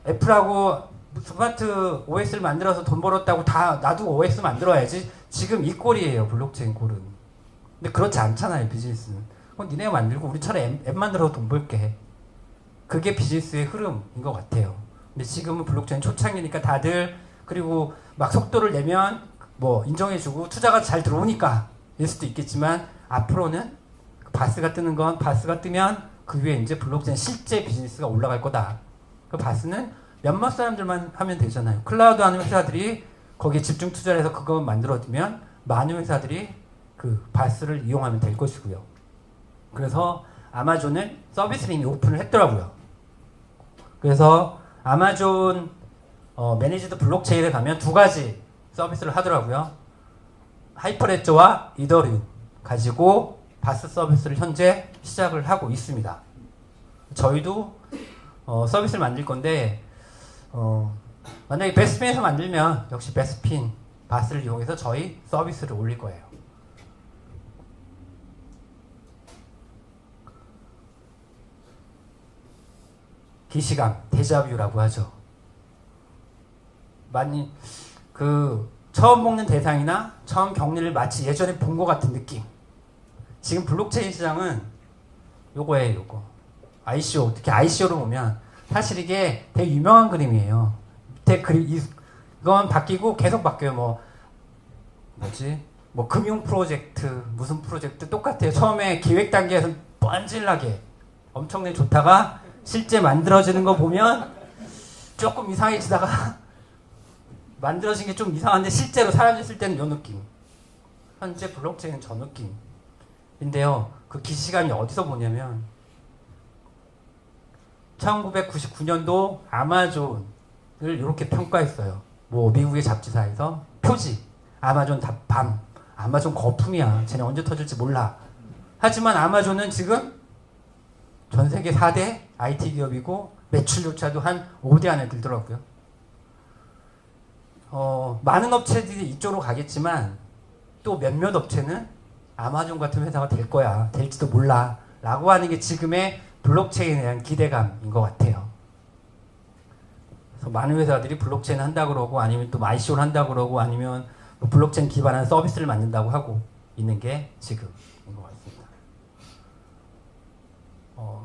애플하고 스마트 OS를 만들어서 돈 벌었다고 다 나도 OS 만들어야지. 지금 이 꼴이에요. 블록체인 꼴은. 근데 그렇지 않잖아요. 비즈니스는. 그럼 니네가 만들고 우리처럼 앱 만들어서 돈 벌게. 그게 비즈니스의 흐름인 것 같아요. 근데 지금은 블록체인 초창기니까 다들 그리고 막 속도를 내면 뭐 인정해주고 투자가 잘 들어오니까 일 수도 있겠지만 앞으로는 바스가 뜨는 건 바스가 뜨면 그 위에 이제 블록체인 실제 비즈니스가 올라갈 거다. 그 바스는 몇몇 사람들만 하면 되잖아요. 클라우드 하는 회사들이 거기에 집중 투자를 해서 그거 만들어두면 많은 회사들이 그 바스를 이용하면 될 것이고요. 그래서 아마존은 서비스를 이미 오픈을 했더라고요. 그래서 아마존 매니지드 블록체인에 가면 두 가지 서비스를 하더라고요. 하이퍼레저와 이더리움 가지고 바스 서비스를 현재 시작을 하고 있습니다. 저희도 서비스를 만들 건데 만약에 베스핀에서 만들면 역시 베스핀 바스를 이용해서 저희 서비스를 올릴 거예요. 기시감, 데자뷰라고 하죠. 많이 처음 먹는 대상이나 처음 겪는 일을 마치 예전에 본 것 같은 느낌. 지금 블록체인 시장은 요거예요, 요거. ICO, 특히 ICO로 보면 사실 이게 되게 유명한 그림이에요. 밑에 이건 바뀌고 계속 바뀌어요. 뭐 금융 프로젝트, 무슨 프로젝트 똑같아요. 처음에 기획 단계에서 뻔질나게 엄청나게 좋다가 실제 만들어지는 거 보면 조금 이상해지다가 만들어진 게 좀 이상한데 실제로 사람이 쓸 때는 이 느낌. 현재 블록체인은 저 느낌인데요. 그 기시감이 어디서 보냐면 1999년도 아마존을 이렇게 평가했어요. 뭐 미국의 잡지사에서 표지 아마존 밤 아마존 거품이야. 쟤네 언제 터질지 몰라. 하지만 아마존은 지금 전 세계 4대 IT 기업이고 매출조차도 한 5대 안에 들더라고요. 많은 업체들이 이쪽으로 가겠지만 또 몇몇 업체는 아마존 같은 회사가 될 거야. 될지도 몰라. 라고 하는 게 지금의 블록체인에 대한 기대감인 것 같아요. 그래서 많은 회사들이 블록체인 한다고 그러고 아니면 또 ICO를 한다고 그러고 아니면 뭐 블록체인 기반한 서비스를 만든다고 하고 있는 게 지금인 것 같습니다.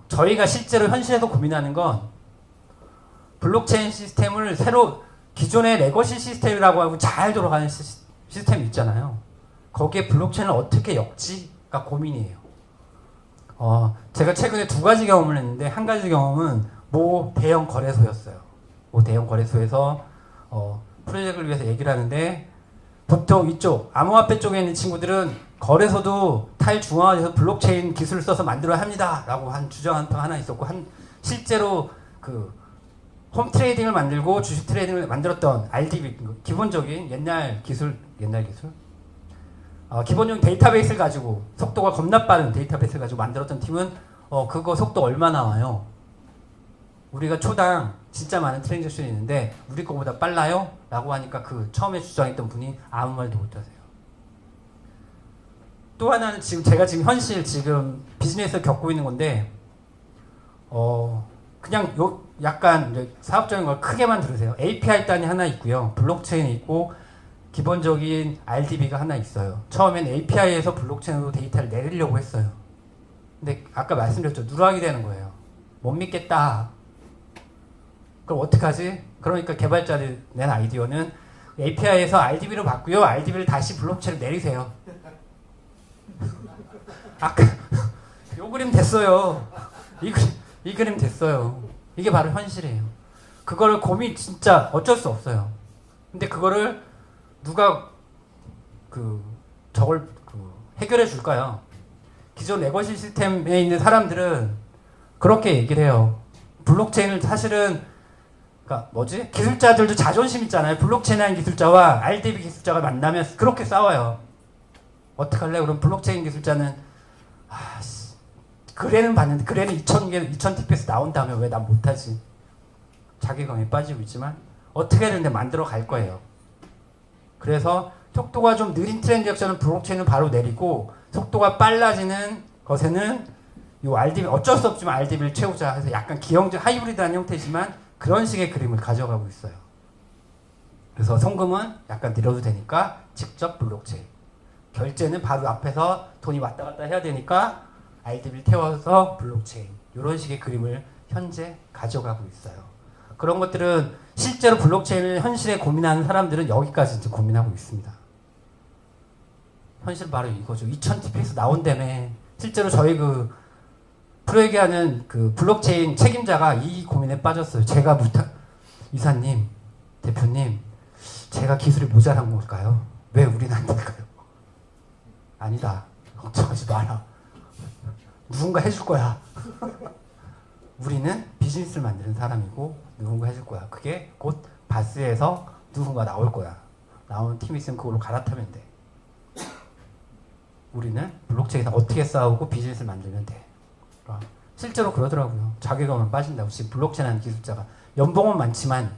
저희가 실제로 현실에서 고민하는 건 블록체인 시스템을 새로 기존의 레거시 시스템이라고 하고 잘 돌아가는 시스템이 있잖아요. 거기에 블록체인을 어떻게 엮지가 고민이에요. 제가 최근에 2가지 경험을 했는데 한 가지 경험은 모 대형 거래소였어요. 모 대형 거래소에서 프로젝트를 위해서 얘기를 하는데 보통 이쪽 암호화폐 쪽에 있는 친구들은 거래소도 탈중앙화돼서 블록체인 기술을 써서 만들어야 합니다 라고 한 주장 하나 있었고 실제로 홈 트레이딩을 만들고 주식 트레이딩을 만들었던 RDB 기본적인 옛날 기술 기본적인 데이터베이스를 가지고 속도가 겁나 빠른 데이터베이스를 가지고 만들었던 팀은 그거 속도 얼마 나와요? 우리가 초당 진짜 많은 트랜잭션이 있는데 우리 거보다 빨라요? 라고 하니까 처음에 주장했던 분이 아무 말도 못하세요. 또 하나는 제가 지금 현실 비즈니스에서 겪고 있는 건데 그냥 약간 이제 사업적인 걸 크게만 들으세요. API 단이 하나 있고요. 블록체인이 있고 기본적인 RDB가 하나 있어요. 처음엔 API에서 블록체인으로 데이터를 내리려고 했어요. 근데 아까 말씀드렸죠. 누락이 되는 거예요. 못 믿겠다. 그럼 어떡하지? 그러니까 개발자들이 낸 아이디어는 API에서 RDB로 바꾸요. RDB를 다시 블록체인으로 내리세요. 아까 요 그림 됐어요. 이 그림 됐어요. 이게 바로 현실이에요. 그거를 진짜 어쩔 수 없어요. 근데 그거를 누가 저걸 해결해 줄까요? 기존 레거시 시스템에 있는 사람들은 그렇게 얘기를 해요. 블록체인을 사실은 기술자들도 자존심 있잖아요. 블록체인 기술자와 RDB 기술자가 만나면 그렇게 싸워요. 어떡할래? 그럼 블록체인 기술자는 그래는 봤는데 그래는 2000TPS 나온 다음에 왜 난 못하지? 자괴감에 빠지고 있지만 어떻게 해야 되는데 만들어 갈 거예요. 그래서 속도가 좀 느린 트랜잭션은 블록체인을 바로 내리고 속도가 빨라지는 것에는 이 RDB 어쩔 수 없지만 RDB를 채우자 해서 약간 기형적 하이브리드한 형태지만 그런 식의 그림을 가져가고 있어요. 그래서 송금은 약간 느려도 되니까 직접 블록체인, 결제는 바로 앞에서 돈이 왔다 갔다 해야 되니까 RDB를 태워서 블록체인, 이런 식의 그림을 현재 가져가고 있어요. 그런 것들은 실제로 블록체인을 현실에 고민하는 사람들은 여기까지 이제 고민하고 있습니다. 현실 바로 이거죠. 2000TPS 나온다며. 실제로 저희 프로얘기하는 블록체인 책임자가 이 고민에 빠졌어요. 제가 이사님, 대표님, 제가 기술이 모자란 걸까요? 왜 우리는 안 될까요? 아니다. 걱정하지 마라. 누군가 해줄 거야. 우리는 비즈니스를 만드는 사람이고 누군가 해줄 거야. 그게 곧 바스에서 누군가 나올 거야. 나오는 팀이 있으면 그걸로 갈아타면 돼. 우리는 블록체인에서 어떻게 싸우고 비즈니스를 만들면 돼. 실제로 그러더라고요. 자괴감은 빠진다고. 지금 블록체인 하는 기술자가 연봉은 많지만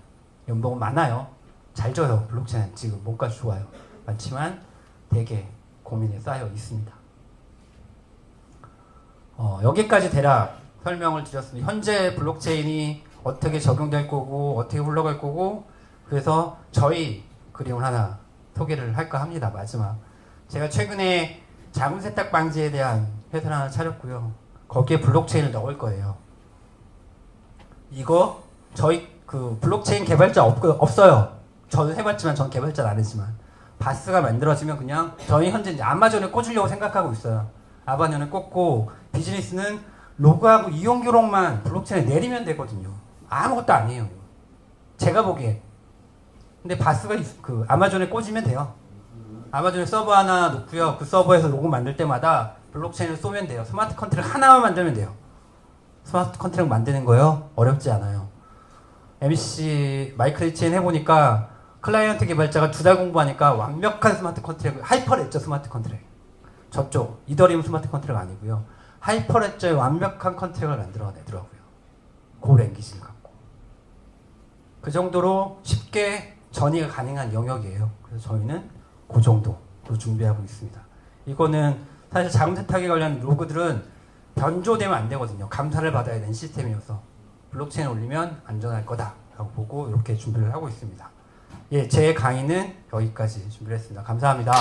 연봉은 많아요. 잘 져요. 블록체인 지금 뭔가 좋아요. 많지만 되게 고민에 쌓여 있습니다. 여기까지 대략 설명을 드렸습니다. 현재 블록체인이 어떻게 적용될 거고 어떻게 흘러갈 거고 그래서 저희 그림을 하나 소개를 할까 합니다. 마지막 제가 최근에 자금 세탁 방지에 대한 회사를 하나 차렸고요. 거기에 블록체인을 넣을 거예요. 이거 저희 그 블록체인 개발자 없어요. 저는 해봤지만 전 개발자는 아니지만 바스가 만들어지면 그냥 저희 현재 이제 아마존에 꽂으려고 생각하고 있어요. 아마존에 꽂고 비즈니스는 로그하고 이용 기록만 블록체인에 내리면 되거든요. 아무것도 아니에요. 제가 보기에. 근데 바스가 그 아마존에 꽂으면 돼요. 아마존에 서버 하나 놓고요. 그 서버에서 로고 만들 때마다 블록체인을 쏘면 돼요. 스마트 컨트랙 하나만 만들면 돼요. 스마트 컨트랙 만드는 거요. 어렵지 않아요. MC 마이크리체인 해보니까 클라이언트 개발자가 2달 공부하니까 완벽한 스마트 컨트랙, 하이퍼레저 스마트 컨트랙. 저쪽 이더리움 스마트 컨트랙 아니고요. 하이퍼레저의 완벽한 컨트랙을 만들어내더라고요. 그 랭귀지를 갖고. 그 정도로 쉽게 전이가 가능한 영역이에요. 그래서 저희는 그 정도로 준비하고 있습니다. 이거는 사실 자금 세탁에 관련 로그들은 변조되면 안 되거든요. 감사를 받아야 되는 시스템이어서 블록체인에 올리면 안전할 거다라고 보고 이렇게 준비를 하고 있습니다. 예, 제 강의는 여기까지 준비를 했습니다. 감사합니다.